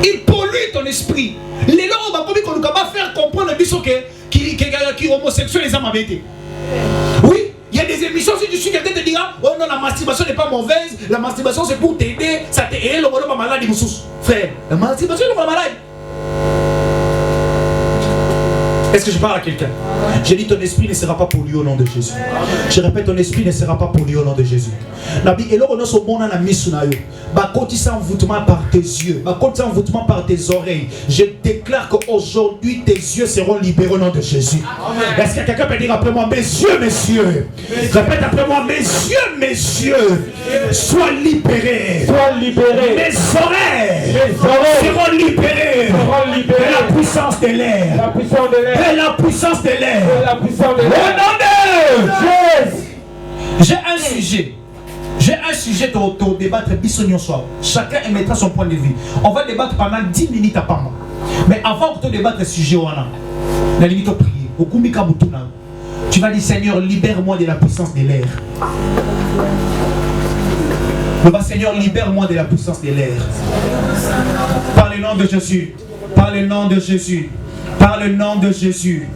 Ils polluent ton esprit. Les gens on va faire comprendre qui est homosexuel les hommes avaient. Oui. Il y a des émissions, si tu suis quelqu'un te dira, oh non, la masturbation n'est pas mauvaise, la masturbation c'est pour t'aider, ça t'aide, le malade, frère, la masturbation n'est pas malade. Est-ce que je parle à quelqu'un? J'ai dit ton esprit ne sera pas pollué au nom de Jésus. Je répète, ton esprit ne sera pas pollué au nom de Jésus. Nabi, et là on a ce bon à misunayo. Bah quand il envoûtement par tes yeux, bah quand envoûtement par tes oreilles, je déclare qu'aujourd'hui tes yeux seront libérés au nom de Jésus. Est-ce que quelqu'un peut dire après moi, mes yeux, messieurs? Répète après moi, mes yeux, messieurs, sois libérés. Sois libérés. Mes oreilles seront libérées. De la puissance de l'air. La puissance de l'air. De la puissance de l'air. Au nom de Jésus. J'ai un sujet pour débattre bisognon soir. Chacun émettra son point de vue. On va débattre pendant 10 minutes à part. Mais avant que tu débattes le sujet, la limite au prier. Au Kumika Butuna. Tu vas dire Seigneur, libère-moi de la puissance de l'air. Seigneur, libère-moi de la puissance de l'air. Par le nom de Jésus. Par le nom de Jésus. Par le nom de Jésus.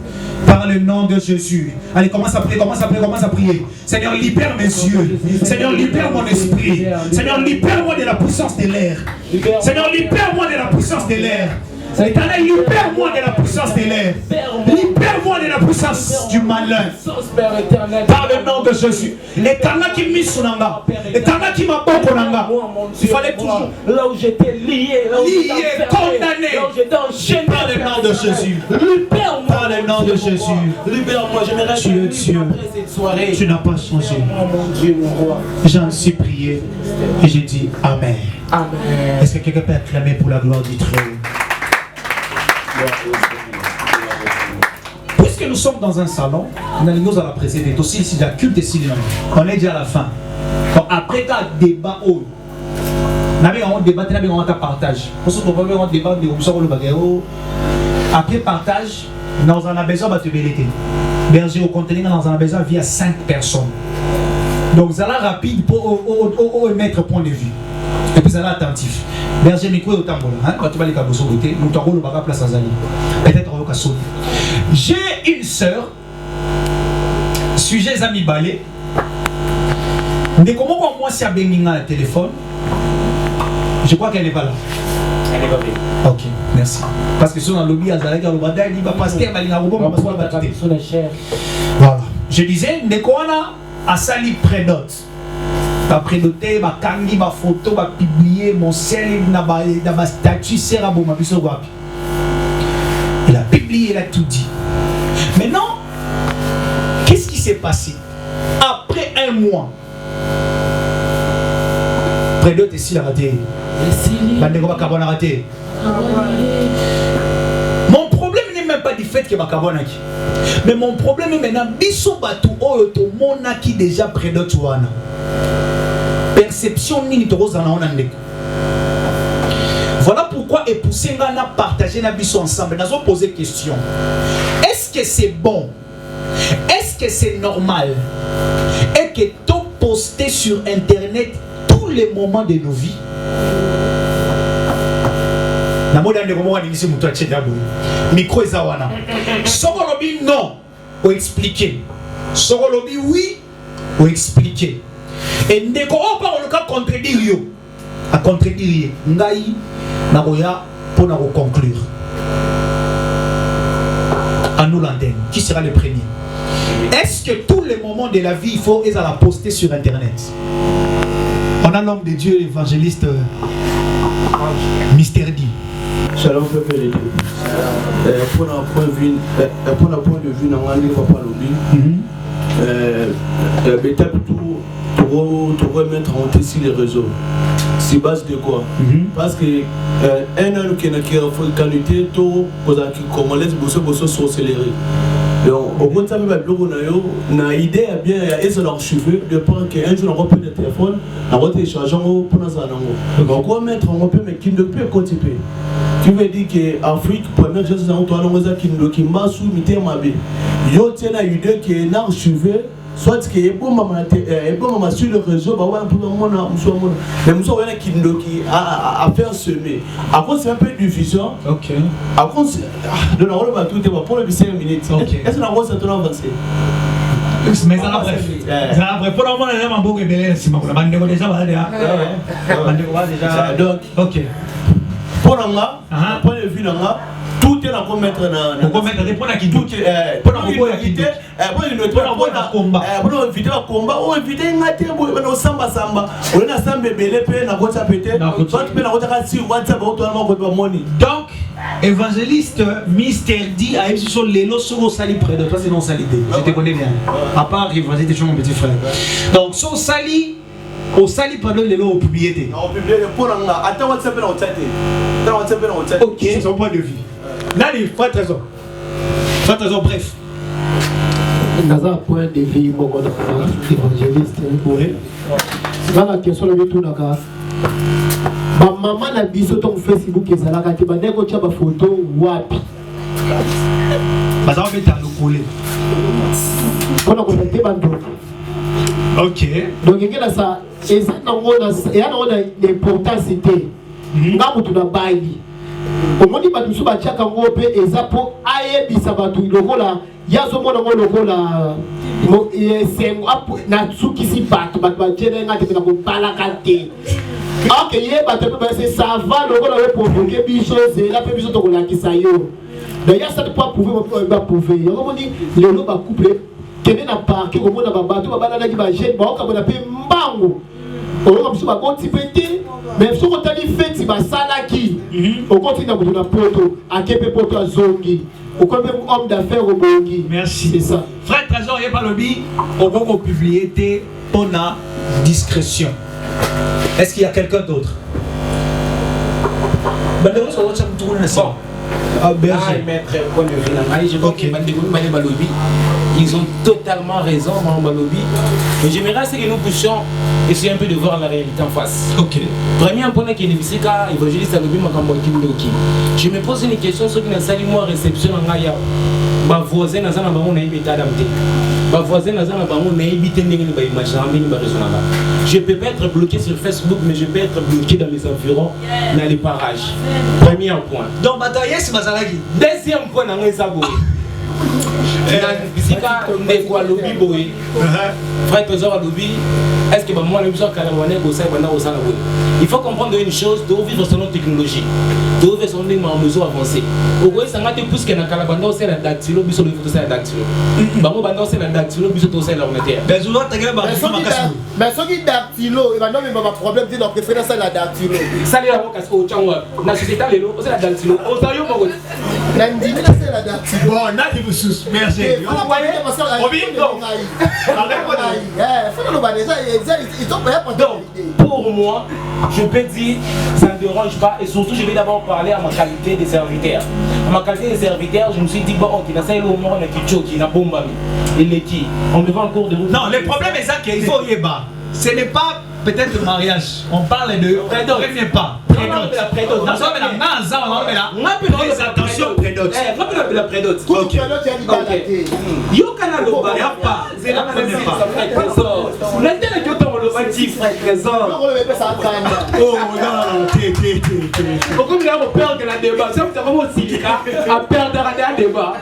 Par le nom de Jésus. Allez, commence à prier. Seigneur, libère mes yeux. Seigneur, libère mon esprit. Seigneur, libère-moi de la puissance de l'air. Seigneur, libère-moi de la puissance de l'air. Éternel, libère-moi de la puissance de l'air. Libère-moi de la puissance du malin. Par le nom de Jésus. Éternel qui mise son anga. Éternel qui m'a beaucoup nanga. Il fallait toujours.
Là où j'étais lié, là où j'étais
condamné.
Là où j'étais enchaîné.
Par le nom de Jésus.
Libère-moi.
Par le nom de Jésus.
Libère-moi. J'aimerais
Tu es Dieu. Tu n'as pas changé.
Mon Dieu, mon roi.
J'en suis prié et j'ai dit Amen.
Amen.
Est-ce que quelqu'un peut acclamer pour la gloire du Très-Haut? Puisque nous sommes dans un salon, nous allons précéder aussi ici la culte ici, on est déjà à la fin. Donc après un débat, on débat, on partage. Après partage, nous avons besoin de vérité. Berger au contenir, nous avons besoin via 5 personnes. Donc vous allez rapide pour mettre point de vue. Et puis vous allez attentif. Berger micro au tambour, quand tu vas les cabossons, nous t'envoie le bagage place à Zali. Peut-être au Kassou. J'ai une sœur, sujet Zami Balé. Mais comment moi si à Benginga le téléphone? Je crois qu'elle n'est pas là. Elle n'est pas là. Ok, merci. Parce que si on a le lobby à Zalek, on va dire qu'il va passer, il va dire voilà. Je disais, Nekoana a sali prédote. Va prédoter, va kangi, va photo, va publier mon sel, dans ma statut, c'est rabo, ma biso wapi. Il a publié, il a tout dit. Maintenant, qu'est-ce qui s'est passé? Après un mois, prédote ici la raté. La raté. Mon problème n'est même pas du fait que Bakabonaki. Mais mon problème est maintenant, biso batu oyoto monaki déjà prédote wana. Perception ni nitoroza na onandeko. Voilà pourquoi Epousenga n'a partagé na biso ensemble. Nous avons posé question. Est-ce que c'est bon? Est-ce que c'est normal? Et que tout posté sur internet tous les moments de nos vies? Na moda ndeko mwa ni misi mutu achenda boy. Micro ezawana. Soko lobi non, ou expliquer. Soko lobi oui, ou expliquer. Et ndeko opa on le cas contredire yo. À contredire ngai na roya pour nous conclure. À nous l'antenne. Qui sera le premier? Est-ce que tous les moments de la vie il faut la poster sur internet? On a l'homme de Dieu, l'évangéliste Mister D.
Shalom peuple de Dieu. Pour un point de vue, dans l'année papa lobby, beta tout pour remettre en route sur les réseaux. C'est base de quoi? Parce que un an qui n'a qu'à qualité tout comme les bossos sont accélérés. Donc au bout de ça même na idée bien et c'est leur cheveux de pas qu'un jour on reprend le téléphone on va télécharger pour nous en donc on va mettre on peut mais qui ne peut continuer. Tu veux dire que Afrique première chose c'est toi on va qui ne qui m'a soumis mabe yo tiens la idée qui est na cheveux soit que est bon maman sur le réseau bah ouais pour le monde mais nous on qui a faire semer après c'est un peu diffusion. OK après de la rôle tout est pour le 5 minutes. OK est-ce que la voix ça tourne avancé
mais ça après pour le moment on a un bon rebelle si ma bande déjà va déjà
donc OK pour là point de vue là tout est là pour mettre dans
pour mettre des points qui
tout est pour éviter pour éviter un combat ou éviter ngate bo samba on a samba belé pe na kota pété soit pe na kota si WhatsApp auto na money.
Donc évangéliste Mister D a eu sur les lots sur au sali près de toi c'est non salité je te connais bien à part évangéliste tu mon petit frère donc sur sali au sali pendant les lots au publié
au publié pour là attends WhatsApp na WhatsApp
OK c'est son point de vue. Là, il faut trésor. Bref.
Dans un point de vue, mon évangéliste, dans la question de tout le cas, ma maman a dit sur ton Facebook que ça l'a gâté, ma négocié ma photo, wapi.
Bah, ça va mettre à nous coller.
On a connecté ma dos.
OK.
Donc, il y a ça, et ça, il y a l'importance, c'était, on a baili. Omoni batu su bachaka ngope ezapo ayebisa batu lokola yazo mona ngo lokola mo esengo apo na tsukisi batu bachene ngate na ko balakate ok ye batu pe c'est ça va lokola we provoquer biso c'est la pe biso to ko lakisa yo d'ailleurs ça ne peut pas prouver omoni lelo ba couple kene na parc omona ba batu ba balana ki ba jeune ba okabona pe mbango on va continuer mais si on t'a dit fait si va salaki on continue à vous donner poto à kepe poto à zongi au comme homme d'affaires au bongi.
Merci
c'est ça
frère Trésor il pas le bi on va publier pour la discrétion. Est-ce qu'il y a quelqu'un d'autre? Ben on se watch tout le monde.
Ils ont totalement raison, Balobi. Mais j'aimerais que nous puissions essayer un peu de voir la réalité en face.
OK.
Premier point qui est difficile, évangéliste Alobi Makamboki. Je me pose une question sur qui n'a sali moi réception en Gaïa. Ma voisine n'a pas mon invité à l'amté. Ma voisine n'a pas mon invité je peux pas être bloqué sur Facebook, mais je peux être bloqué dans les environs, dans les parages. Premier point.
Donc, Bataillès Mazalagi.
Deuxième point, dans les abos. Frère Trésor Alobi, est-ce que moi il faut comprendre une chose, de vivre selon la technologie, de vivre selon les mesures avancées. Au moins, ça m'a été plus que dans la bande, c'est la dactylo, bis le c'est la dactylo. Bango bande, c'est la dactylo, bis c'est l'ordinateur.
Mais ce qui est dactylo, il va non mais pas problème de notre préférence c'est la dactylo.
Ça les avons cassé au Tchangwa. La société c'est la dactylo. Au Zayo Mago.
Lundi c'est la dactylo.
Bon, là il vous sous. Merci.
Pour moi, je peux dire, ça ne me dérange pas et surtout je vais d'abord parler à ma qualité de serviteur. À ma qualité de serviteur, je me suis dit, bon, ok, on a qui n'a bomba. On me vend en cours de route.
Non, le problème est ça qu'il faut y avoir. Ce n'est pas peut-être le mariage. On parle de premier pas. Attention, prédote.
Ok. Yo kana lo ba ya pa. C'est la première pas. L'intérêt que ton le bâti frère Trésor. Oh non, pourquoi il a peur de la débat? Ça vous avez aussi à perdre un débat.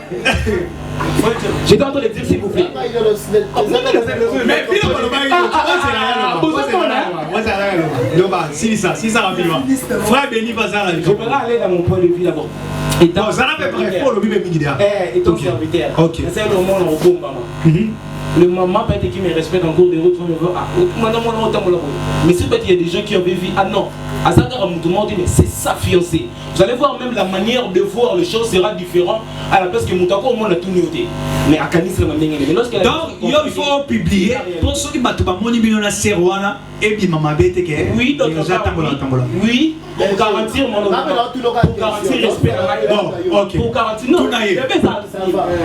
J'étais en train de dire s'il vous plaît.
Mais puis si ça rapidement. Frère Béni va ça.
Je peux aller dans mon point de vue d'abord.
Étant serviteur. Ok.
C'est le moment où on maman. Le maman peut être qui me respecte en cours de route. Mais si peut-être il y a des gens qui ont vécu, ah non, c'est sa fiancée. Vous allez voir même la manière de voir les choses sera différente à la place que Moutako au monde a tout noté. Mais à Canis, donc
il faut publier pour ceux qui battent pas mon numéro na Serwana et bien maman bête que
oui donc oui pour garantir mon pour garantir respect
bon ok
pour garantir non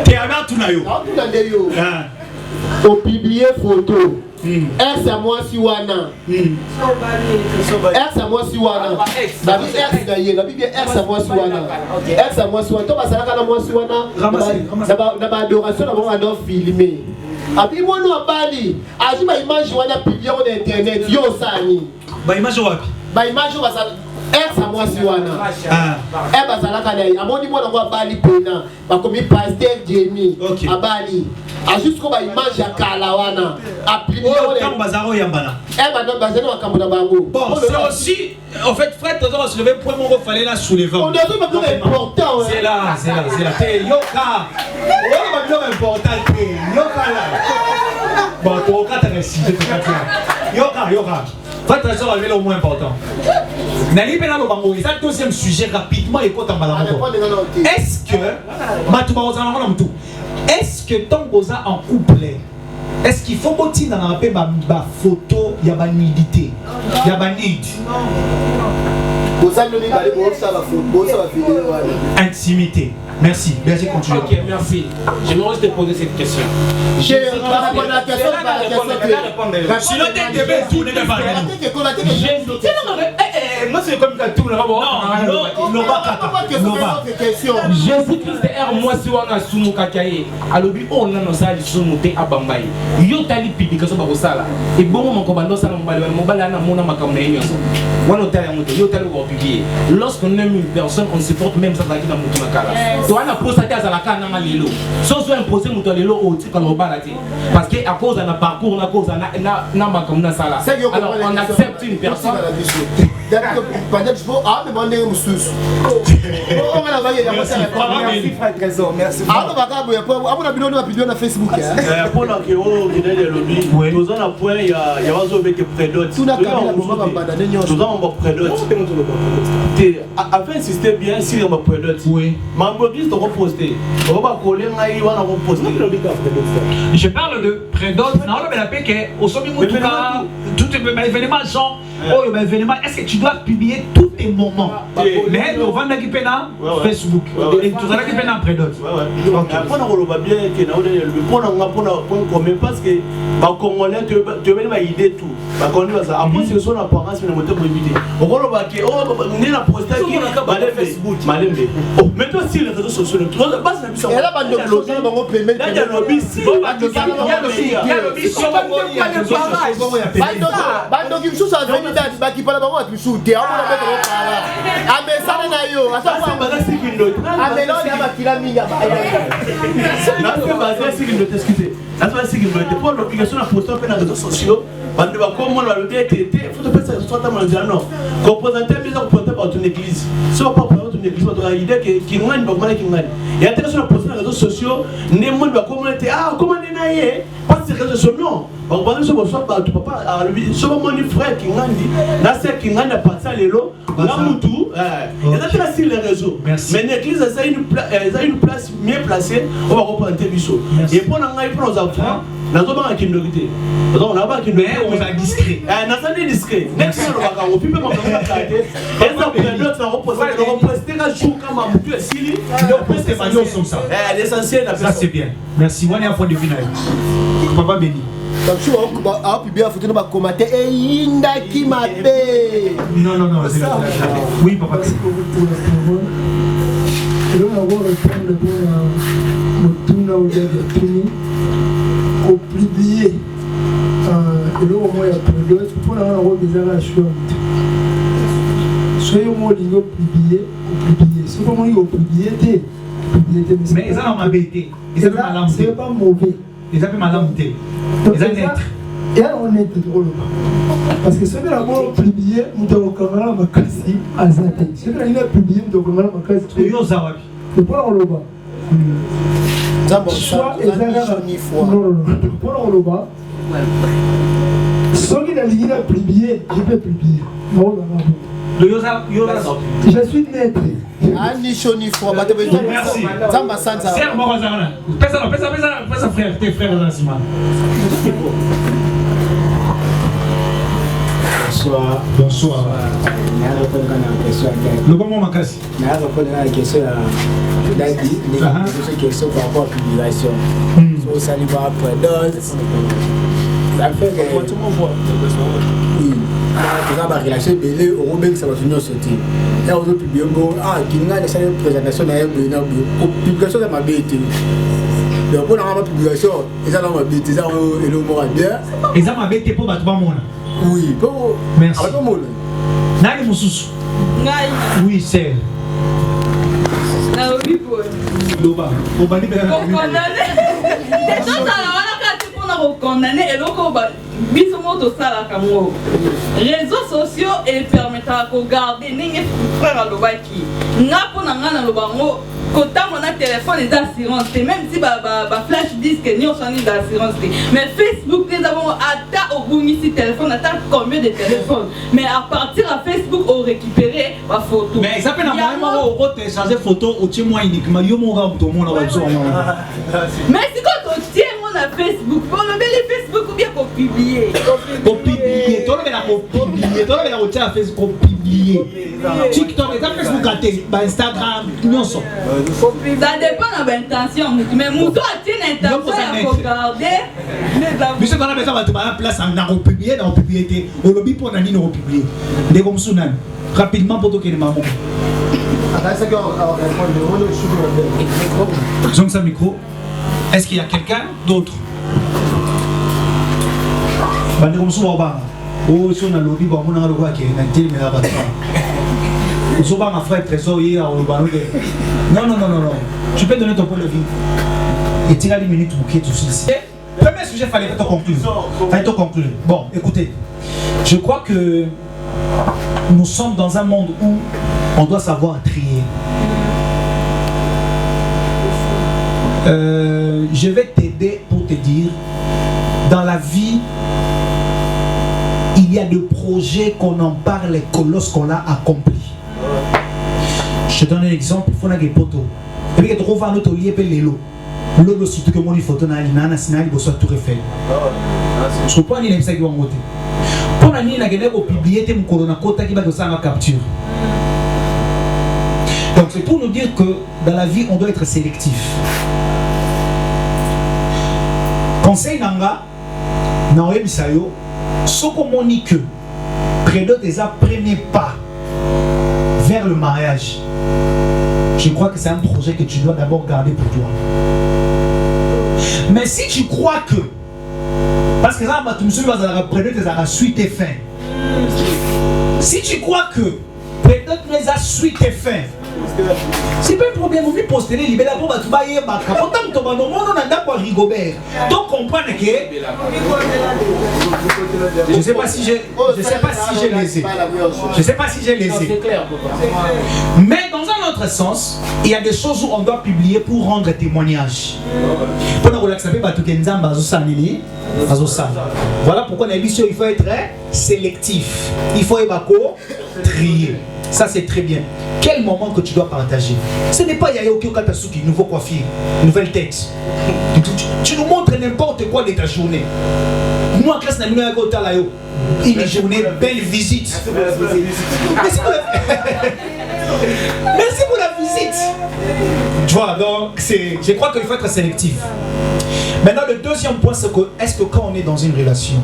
tu as tout na yo
pour publier photo ex à moi si wana ex à moi si wana la vie ex d'ailleurs la vie bien ex à moi si wana ex à moi si wana to basala kana moi si wana na ba adoration na ba do filmer abi moi no abali aji ba image wana publier sur internet yo sani
ba image wapi
ba image basala ex à moi si wana eh basala kana amoni moi na ko abali pena ba komi pasteur Jamie abali a juste comme image ya kalawana appliquer
au bazaro yambana
ba non bazaro kamona bango
bon c'est aussi en fait frère tu dois se lever pour mon fallait la soulever
on doit pas important
c'est là yoka on va bien important yoka là bon pour quatre réciter yoka faites attention à le moins important Nali pena lo bango c'est le deuxième sujet rapidement et quand on est-ce que matuba ozana na mtu est-ce que tant que en couple est-ce qu'il faut que tu aies ma photo il y a ma nudité il y a ma nid intimité merci continue
ok merci j'aimerais te poser cette question
je vais répondre à la question
sinon tu devais tourner de parler
moi c'est comme ça tout le monde Jésus-Christ est moi si on a sumu kakaye alobi on a sali sumu te abambai yo tali public so ba sala e bongo mako bando sala mobali na mona makamna yenyo wana tali amuto yo tali ko publier lorsqu'on aime une personne on supporte même ça qui na mutu makala to ana posta ta za la kana na lelo so so imposer mutu lelo o tika lo balati parce que à cause na parcours na cause na makamna sala alors on accepte une personne
merci. Facebook.
Afin d'insister bien sur ma prédote. Oui. Ma bobiste on va poster. On va coller on va poster.
Je parle de prédote. Non, mais la paix que au sommet tout événement genre oh événement est-ce que tu dois publier tous tes moments mais on va qui pena Facebook et tu vas qui pena prédote.
Après on va bien que le point commun parce que ba congolais tu veux ma idée tout. Ba congolais ça après c'est son apparence mais moteur pour éviter. On va que oh on a posté qui ba Facebook malembe. Oh mais toi si les réseaux sociaux tu vas base na biso.
Et là ba de bloquer ba ngo permet.
Là il y a le bis. Il y a le bis.
Bando qui sous ça venu ba qui parle ba moi sous te on va mettre au para. A message na yo, a ça
ba si qui note.
A melo ya ba kila minga ba.
Na que ba si qui note excusez. Na ba si qui note pour l'obligation à poster dans les réseaux sociaux. Bande ba comme on le dit faut te faire ça soit ta mondial non. Composanter bien composanter par ton église. Si on pas pour ton église on a l'idée que qui ngani ba ngani qui ngani. Il y a tellement de poster dans les réseaux sociaux, ne monde ba communauté ah comment naie pas ces réseaux sociaux non. On va dire que soit tu papa à lui soit mon frère qui ngani na c'est qui ngani passer lelo na mutu et là sur les réseaux. Mais l'église ça une place mieux placée on va représenter biso. Et pour ngai pour nos enfants na zo ba kindogité. Donc on a pas kindogité
on a discret.
Na ça dit discret. Next on va on peut pas me traiter. Et ça peut notre représenter un jour comme mutu sili.
Donc poster maillot comme ça.
L'essentiel
ça c'est bien. Merci. On est à fond de finale. Papa béni. Non, c'est ça. Oui, papa.
Au publier le moment il y a plus pour la organisation soyez au moins publier c'est comment il publier
mais ça m'a bêté
c'est pas mauvais
ils appellent madame T ils ont net
et on est drôle parce que c'est la mort publier nous devons caméra ma casse à Zate c'est là il a publié nous devons caméra ma casse
yo ça va
c'est pas on le bas soit non pour on le bas ce qui a lié à publier je peux publier non
Le Yosa.
Je suis maître.
Ani chaud ni froid.
Merci.
Zamba Sansa.
Serre moi Rosana. Pèse frère, tes frères Rosana Sima. Bonsoir. Le bon moment casse.
Je vais répondre à la question par rapport à la publication. Ça lui va après. Ça fait que. Oui. Ça va relâcher Bélé au Robin, ça va finir sauter. Là, on va publier un bon. Ah, qui n'a laissé une présentation dans la publication de ma BT. Donc, pour la publication, ils ont ma BT, ils ont le mot à bien.
Ils ont ma BT pour battre mon.
Oui, pour.
Merci. Nani Moussous. Oui, c'est. Loba. Obani
condamné et donc réseaux sociaux et permettra de garder les frères à l'obaki. N'a pas d'angana l'obango. Quand on a téléphone les assurances, même si flash disque ni on s'en est d'assurance. Mais Facebook nous avons atteint au bout ici téléphone atteint combien de téléphones. Mais à partir de Facebook on récupérer ma photo.
Mais ça peut normalement au télécharger photo au témoin uniquement yo mon gars tout le monde a besoin.
Mais si quand on tient mon à Facebook, on le met les Facebook ou bien pour publier.
Pour publier, toi le pour publier, toi le tient à Facebook pour publier. TikTok, les Facebook Instagram, non ça.
Ça dépend de l'intention, mais Mouto a une intention à regarder.
Mais ce qu'on a besoin de la place en republier, dans la publicité, au lobby pour Nani nous republier. Des comme Sunan, rapidement pour tout que les mamans. Jean sa micro. Est-ce qu'il y a quelqu'un d'autre? Bande comme Souaba. Oh, si on a le lobby, on a le roi qui est un tel, mais la bataille. Souvent ma frère trésor hier au Lubano. Non. Tu peux donner ton point de vue. Et tu as 10 minutes pour quitter tout ceci. Premier sujet, il fallait te conclure. Bon, écoutez. Je crois que nous sommes dans un monde où on doit savoir trier. Je vais t'aider pour te dire, dans la vie, il y a des projets qu'on en parle que lorsqu'on l'a accompli. Je te donne un exemple, il faut que poto. Et puis tu trouves un autre lié les lots. L'autre surtout que mon photo na nana sinali bosso tout refait. Je crois ni ça qui va monter. Pour la nuit la gueule au publier tes corona kota qui va te faire capture. Donc c'est pour nous dire que dans la vie on doit être sélectif. Conseil nanga na oyebisayo soko moni que près de tes premiers pas vers le mariage. Je crois que c'est un projet que tu dois d'abord garder pour toi. Mais si tu crois que, parce que là, tu me suis près de tes suite et fin. Si tu crois que près de tes suite et fin, c'est pas un problème, vous pouvez poster les libéraux pour tu vas y aller. Quand tu vas dans le monde, on a d'abord rigobert. Donc comprendre que je ne sais pas si j'ai lésé. Mais dans un autre sens, il y a des choses où on doit publier pour rendre témoignage. Voilà pourquoi dans l'émission il faut être sélectif. Il faut trier. Ça c'est très bien. Quel moment que tu dois partager? Ce n'est pas Yaya Okio Katasuki, nouveau coiffure, nouvelle tête. Tu nous montres n'importe quoi de ta journée. Moi, classe n'a pas une journée, belle visite. Merci pour la visite. Tu vois, donc je crois qu'il faut être sélectif. Maintenant, le deuxième point, c'est que est-ce que quand on est dans une relation,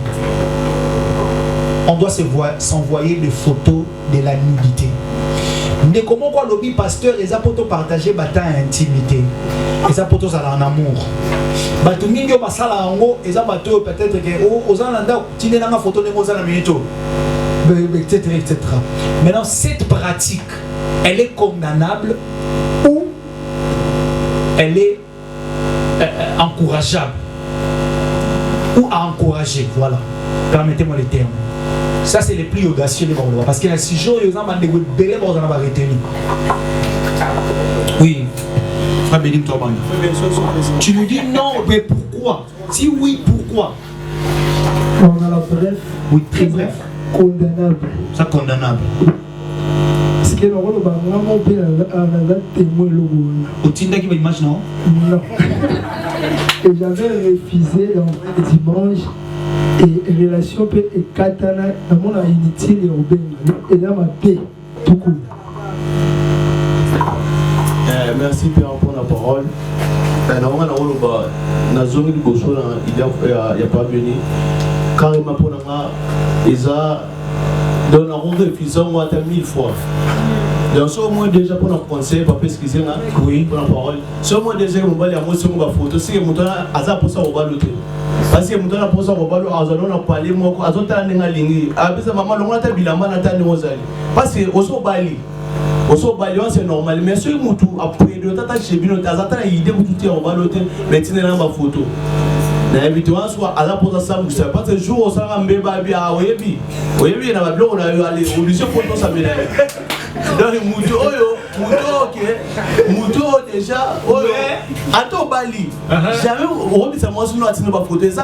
on doit s'envoyer des photos de la nudité? Mais comment quoi lobby pasteur les apotos partager bataille intimité, les apotos à l'amour. Bato mingi basala ngo eza bato peut-être que aux alanda tine na photo de mozala minito, etc. Maintenant cette pratique, elle est condamnable ou elle est encourageable ou à encourager, voilà. Permettez-moi les termes. Ça c'est les plus audacieux de Bordeaux. Parce que si jours ils ont demandé de belle Bordeaux on va retenir. Oui. Tu nous dis non, mais pourquoi? Si oui, pourquoi?
On a la bref.
Oui, très bref.
Condamnable.
Ça condamnable.
parce que le rôle va vraiment bien à la témoin le
Au Tinda qui va image non?
Non. Et j'avais refusé en vrai dimanche et relation peut et katana dans mon inutile et au et là ma paix tout court.
Merci Pierre pour la parole. Il n'y a pas venu. Carrément pour nous, ils ont donné refusé moi 1000 fois. Donc, si au moins déjà pour notre conseil, pas pesquiser, oui, pour la parole. Si au moins déjà, on va aller à moi sur ma photo, si on a un pour ça, on va l'autre. Parce que on a pour ça, on va l'autre, on a parlé, moi, on a un ligne. Après ça, maman, on a un bilan, on a un osali. Parce que, on s'en bali. On s'en bali, c'est normal. Mais si on a après, on a chez Bino, on a une idée, on va l'autre, mais tu n'as pas ma photo. N'habituellement, soit à la pose ça, vous savez pas, ce jour, on s'en va bien, ah, oui, oui, il y a un bloc, on a eu aller au lycée pour tout ça, mais donc, Mouto déjà, attends Bali, jamais on dit ça moi sur notre photo, c'est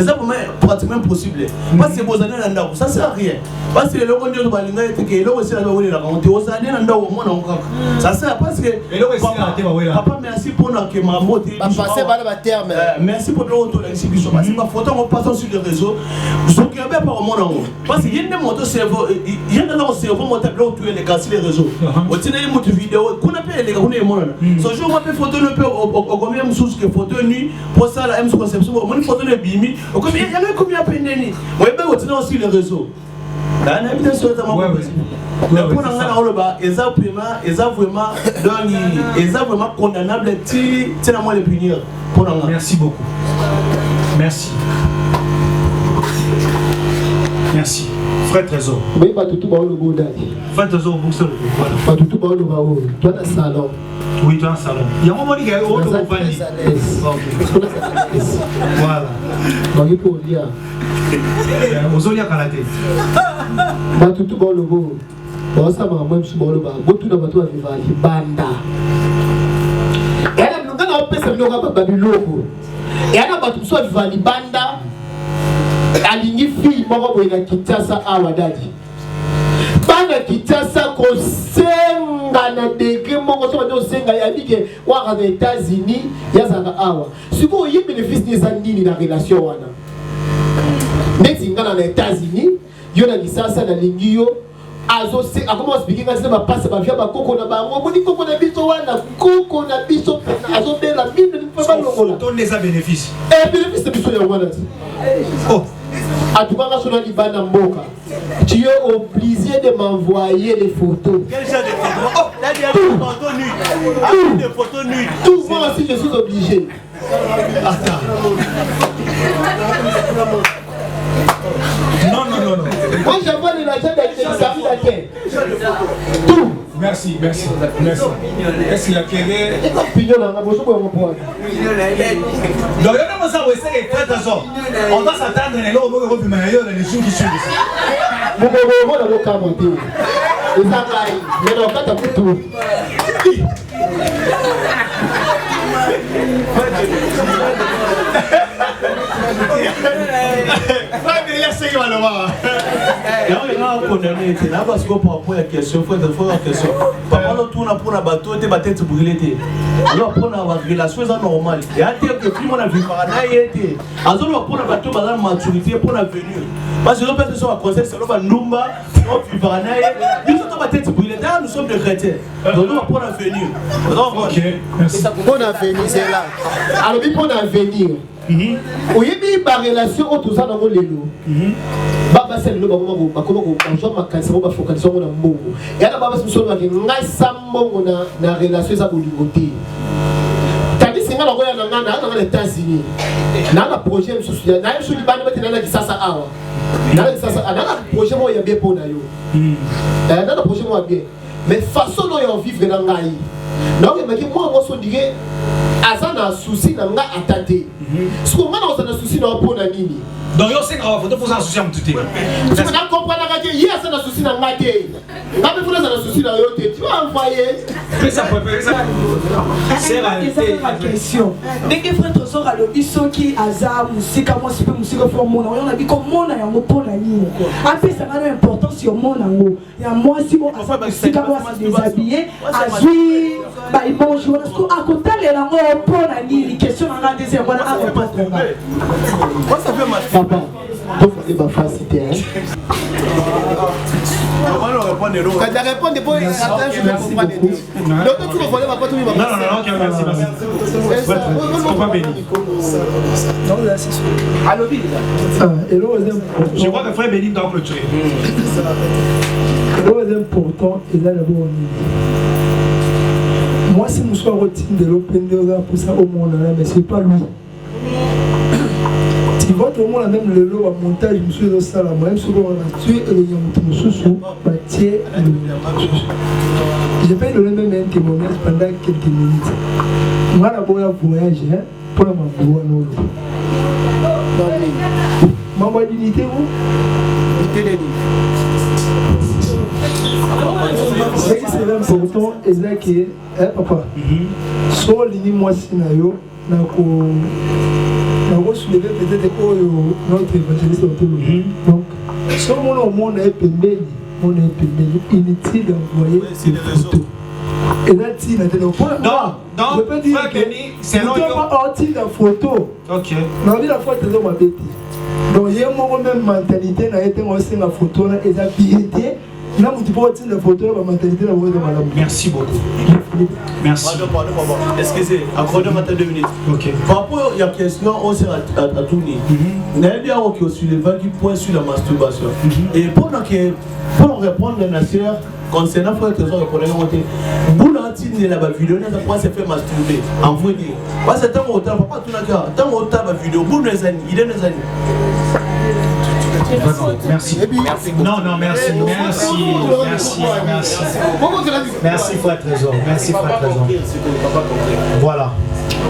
vraiment pratiquement impossible. Parce que vos années là, ça sert à rien. Parce que le logo de Bali, que l'eau aussi la voler la monter aux années là, au moins on ça sert parce que papa merci pour que ma moto
passer par le terme.
Merci pour notre exhibition. Parce que ma photo on passe sur les réseaux. Vous occupez pas au monde parce qu'il y a des motos cerveau, il y a dans cerveau mon tableau tout les casser les réseaux. On tient une moto vidéo qu'on appelle les gars on est mon ce jour on fait photo le peu au combien me source que photo nu pour ça la M conception mon photo le bimi au combien il y a combien peine ni moi ben on tient aussi les réseaux là on habite sur ta maman mais pour on le bas et ça vraiment condamnable tiens moi les punir pour
merci beaucoup merci merci Frère Trésor.
Mais pas tout le monde.
Frère Trésor, vous savez.
Pas tout le monde. Toi, dans le salon.
Oui, dans le salon. Il y a un moment où il y a un autre compagnie. Voilà.
Donc, pour dire.
Vous allez à Kalaté.
Pas tout le monde. Bon, ça m'a même sur le bas. Bon, tout le monde va vivre. Banda. Et là, nous avons fait ce que nous avons. Et là, nous avons fait ce banda. Alingi fille moko boyina Kinshasa awa dadi bana Kinshasa ko senga na degré moko so bato senga ya bike wa aux États-Unis ya zanga awa siko yi bénéfice ni zandini na relation wana neti ngana na États-Unis yo na Kinshasa na lingi yo azo se akoma speaking kasi ba passe ba via ba koko na ba mo ni koko na biso wana koko na biso azo bela mine ni fa ba longola
ton des bénéfices
bénéfice de biso ya wana oh à tout cas, tu es obligé de m'envoyer les photos.
Quel genre de photos? Oh, là, il y a des photos nues. Des photos nues.
Tout moi aussi, je suis obligé.
Attends.
Non.
Moi, j'envoie de l'argent avec la terre. Tout.
Merci. Est-ce qu'il y a quelqu'un? Donc, on va s'attendre les lots les jours qui suivent.
Parce que pour la question, il faut la question. Papa, nous tournons pour la bateau, des têtes brûlées. Alors, pour la relation, c'est normal. Et à dire que plus on a vu par là, il était. Alors, pour la bateau, la maturité, pour la venue. Parce que nous personnes sont à conseil, c'est le Numba, on vit par là. Nous sommes à tête brûlée, nous sommes des chrétiens. Donc, nous pour la venue.
Ok, merci.
Pour la venue, c'est là. Alors, pour la venue. Oui, mais ma relation tout ça dans mon lélo. Baba c'est le moment où comment on joue ma cancer, on va focaliser sur mon amour. Et là baba c'est sur la sambo na relation ça pour côté. Tandis que là on a dans les États-Unis. Dans le projet social, na sur le bande maintenant qui ça awa. Dans le projet moi il y a bien pour na yo. Dans le projet moi bien. Mais façon dont on vivre dans ngai. Donc moi on dirait azana souci na nga atate. Ce qu'on a dans un souci dans pour na nini.
Donc yo c'est grave, faut poser un souci à tout le monde.
Tu vas comprendre que hier c'est un souci dans nga te. Na me faut un souci dans yo te. Tu vas envoyer
C'est réalité.
Ma question. Dès que frère Trésor a le biso qui azar musique moi c'est pas musique pour mon on a dit comme mon a un pour la ligne après ça a une importance sur mon ango il y a moi si bon azar musique moi c'est déshabillé azui bah il mange à côté les lango pour la ligne question en deuxième voilà à répondre
moi ça fait mal
papa donc c'est pas facile
Quand tu réponds, pour
merci beaucoup.
Donc tu me volais pas tout le monde.
Non, ok, merci. On va bénir.
non là c'est sûr allô
Je crois que frère Béni doit clôturer.
C'est important et là d'abord moi c'est mon soir routine de l'open pour ça au monde là mais c'est pas lui. Tu vois tout le monde a même le lot à montage monsieur de ça là même sur on a tué le yamutu sous bâtir j'ai pas donné même un témoignage pendant quelques minutes moi là pour voyage pour la maman non maman dignité vous c'est important et ça que papa sur l'ini moi sinayo na ko soulever peut-être notre évangéliste autour donc sur mon monde est pembeni inutile d'envoyer des photos et là tu n'as pas
non
je peux dire que c'est un outil de photo
ok
non la photo de ma bête donc il y a une même mentalité na été aussi la photo là et la piété là vous tu peux aussi la photo la mentalité la de madame
merci beaucoup merci
pardon excusez accordez-moi 2 minutes
ok
par rapport il y a question on s'est à tourner n'a bien qui sur les vagues qui point sur la masturbation et pour répondre à la sœur concernant frère Trésor répondre monter boulantine la vidéo n'a pas se fait masturber en vrai dire parce que tant autant papa tout n'a qu'à tant autant la vidéo boule les années il est les années
merci. Non, merci. Merci, frère Trésor. Voilà.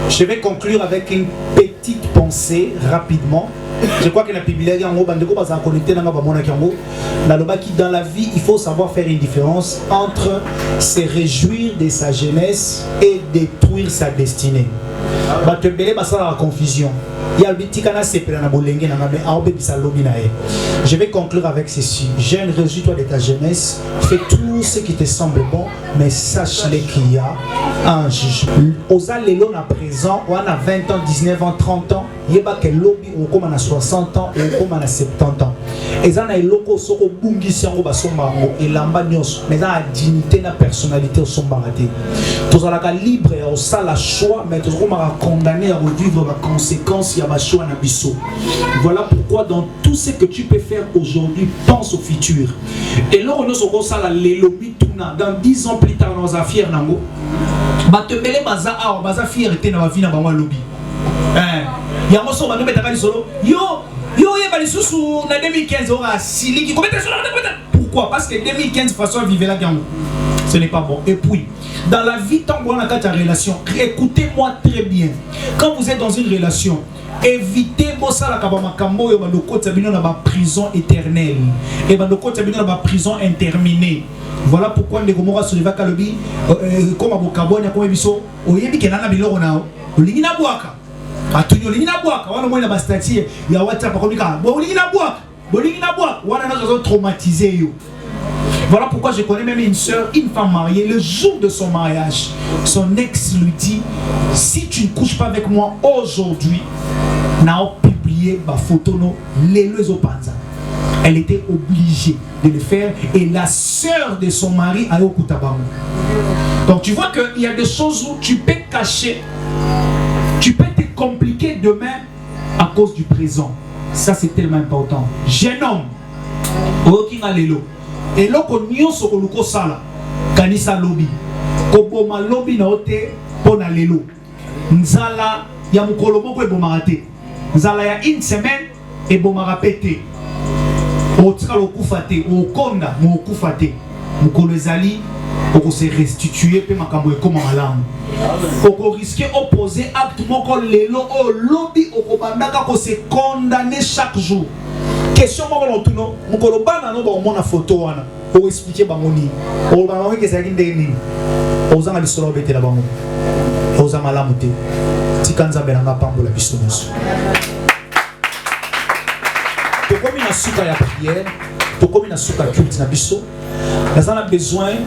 Je vais conclure avec une petite pensée rapidement. Je crois que la Bible est en haut, dans la vie, il faut savoir faire une différence entre se réjouir de sa jeunesse et détruire sa destinée. La confusion. Je vais conclure avec ceci. Jeune, réjouis-toi de ta jeunesse, fais tout ce qui te semble bon, mais sache-le qu'il y a un juge. Aux allélos à présent, on a 20 ans, 19 ans, 30 ans, il y a que lobby, on comme on a 60 ans, on comme on a 70 ans. Et ça a loko soko bungi sango basombango et lamba nyos, mais ça a dignité na personnalité au sombaraté. Tous à la libre et au ça la choix, mais tous comme à condamner à revivre la conséquence, il y a ma choix na biso. Voilà pourquoi dans tout ce que tu peux faire aujourd'hui, pense au futur. Et là on nous ça la lelobi tuna dans 10 ans plus tard dans affaire nango. Ba te belé baza a baza fierté na vie na ba lobby. Il y a un morceau de Métakali Solo. Yo, il y a des sous en 2015. Pourquoi? Parce que 2015, façon de vivre la gamme. Ce n'est pas bon. Et puis, dans la vie, tant qu'on a quatre relations, écoutez-moi très bien. Quand vous êtes dans une relation, évitez la prison éternelle. Et la prison interminée. Voilà pourquoi les Gomorra se lèvent à l'objet. Comme à Bokabon, comme Ebiso, au Yebi Kenana Bilorona, au Ligina Boaka. Atunyo lingina bwaka wana mwana ba statut ya WhatsApp akomika bo lingina bwaka wana nazo traumatisé yo. Voilà pourquoi je connais même une soeur, une femme mariée, le jour de son mariage, son ex lui dit si tu ne couches pas avec moi aujourd'hui, n'a publié ma photo no les opanza. Elle était obligée de le faire et la sœur de son mari a Okutabamu. Donc tu vois qu'il y a des choses où tu peux cacher. Tu peux te compliquer demain à cause du présent. Ça c'est tellement important. Jeune homme, et là qu'on y a sur le sala, kanisa lobby, koboma lobby na ote pona lelo. Nzala ya mukolomo ko ebomarate. Nzala ya une semaine ebomarapete. Otika lokufate, okonda mo okufate. Mukolo ezali pour se restituer pe makambo ekoma malamu. Oko risquer opposer acte moko lelo o lobby okobandaka ko se condamner chaque jour. Question moko lotuno mukolo bana no ba mona photo wana.
pour expliquer bamoni o bamoni que c'est ndeni ozanga lisolo betela bango ozama lamuté tikanza belanga pambola biso nyonso tokomi na suka ya prière tokomi na suka culte na biso naza na besoin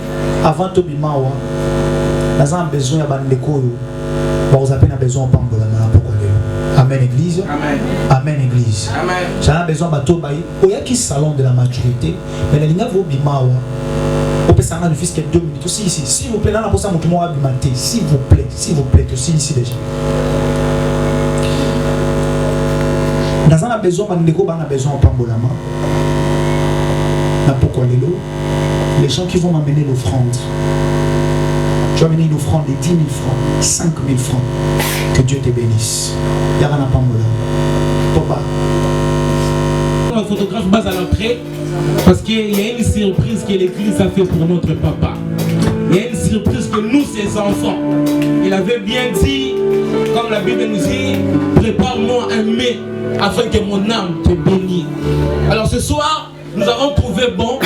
avant tobimawa naza na besoin ya bandeko oyo bakozala mpe na besoin opambola na poko lelo amen église amen église j'ai besoin bato bayi oyaki salon de la maturité mais nalinga vobimawa opesanga ne fils que 2 minutes aussi ici s'il vous plaît nana posa moto moko abimate s'il vous plaît aussi ici déjà naza na besoin bandeko bana besoin opambolama na poko lelo les gens qui vont m'amener l'offrande. Tu vas amener une offrande de 10 000 francs, 5 000 francs. Que Dieu te bénisse. Yarana Pambola. Papa.
Le photographe base à l'entrée parce qu'il y a une surprise que l'église a fait pour notre papa. Il y a une surprise que nous, ses enfants, il avait bien dit, comme la Bible nous dit, prépare-moi un mets afin que mon âme te bénisse. Alors ce soir, nous avons trouvé bon.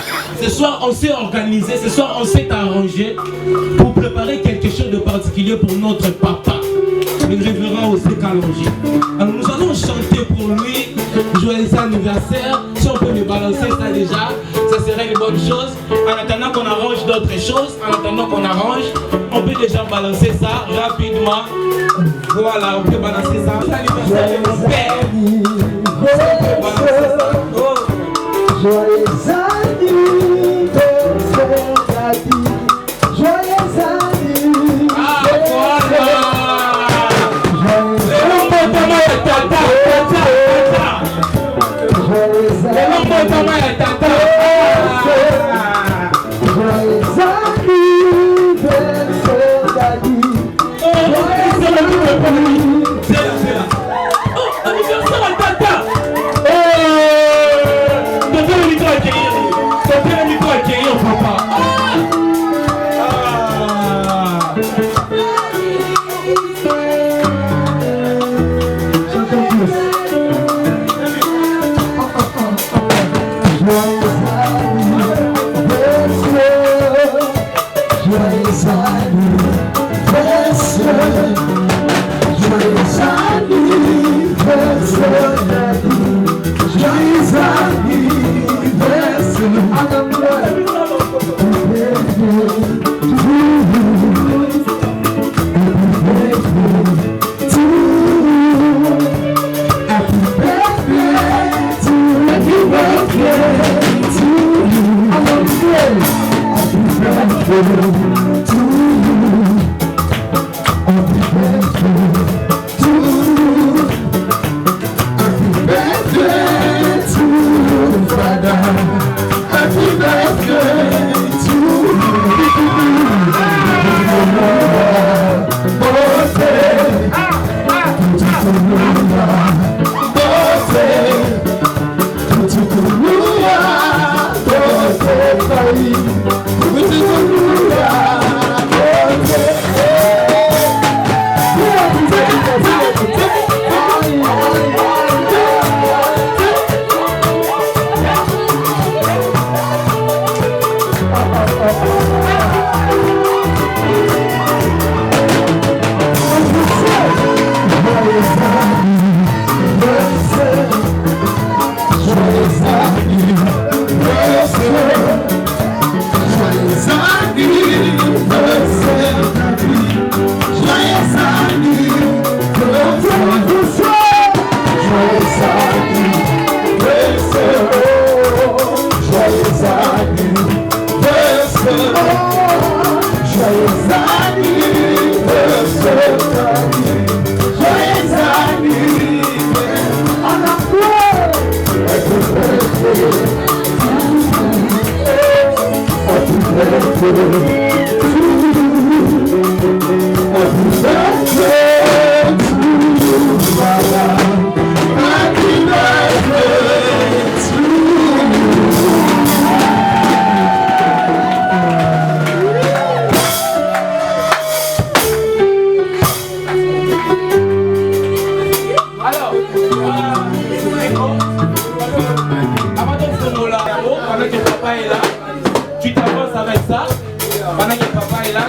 Ce soir, on s'est organisé, ce soir, on s'est arrangé pour préparer quelque chose de particulier pour notre papa, le révérend aussi Kalonji. Alors nous allons chanter pour lui, joyeux anniversaire. Si on peut me balancer ça déjà, ça serait une bonne chose. En attendant qu'on arrange d'autres choses, on peut déjà balancer ça rapidement. Voilà, on peut balancer ça. Anniversaire de mon père. On peut balancer ça. Oh.
Joyeux anniversaire, Daddy. Joyeux anniversaire.
Ah, voilà.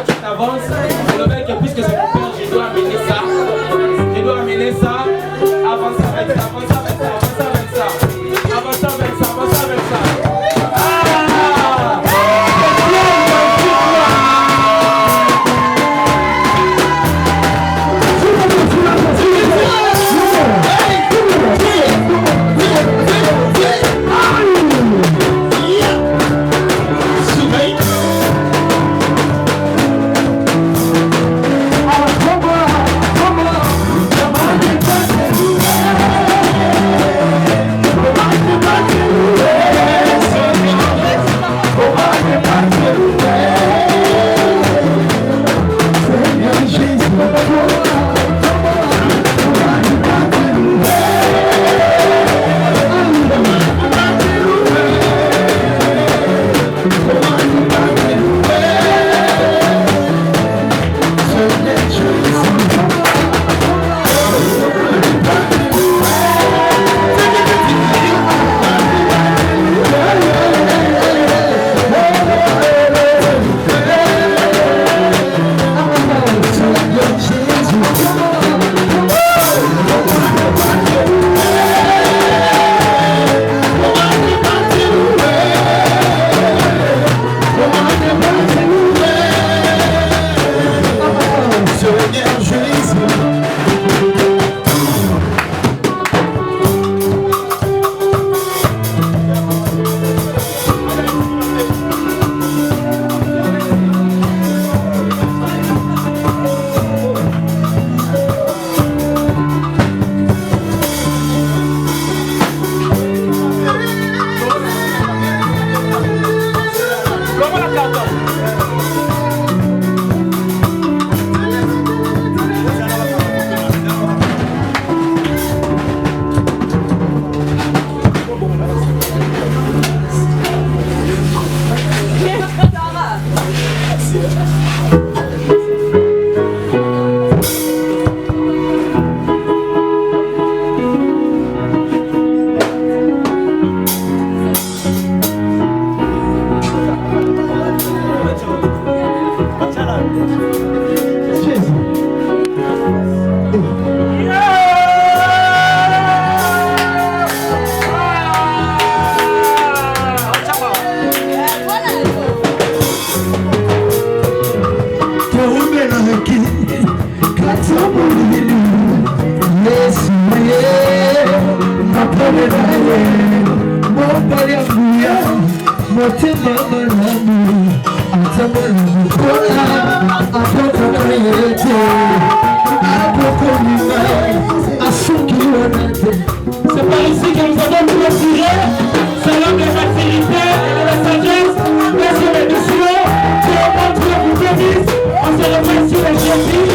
tu t'avances, le mec, puisque c'est mon père, je dois amener ça. Je dois amener ça. Avance avec ça, avance avec ça, avance avec ça. Avance avec ça, avance avec ça.
C'est par ici que nous avons clôturé. Selon les facilités et de la sagesse, messieurs et messieurs, que votre vous bénisse. On se remercie les Jésus.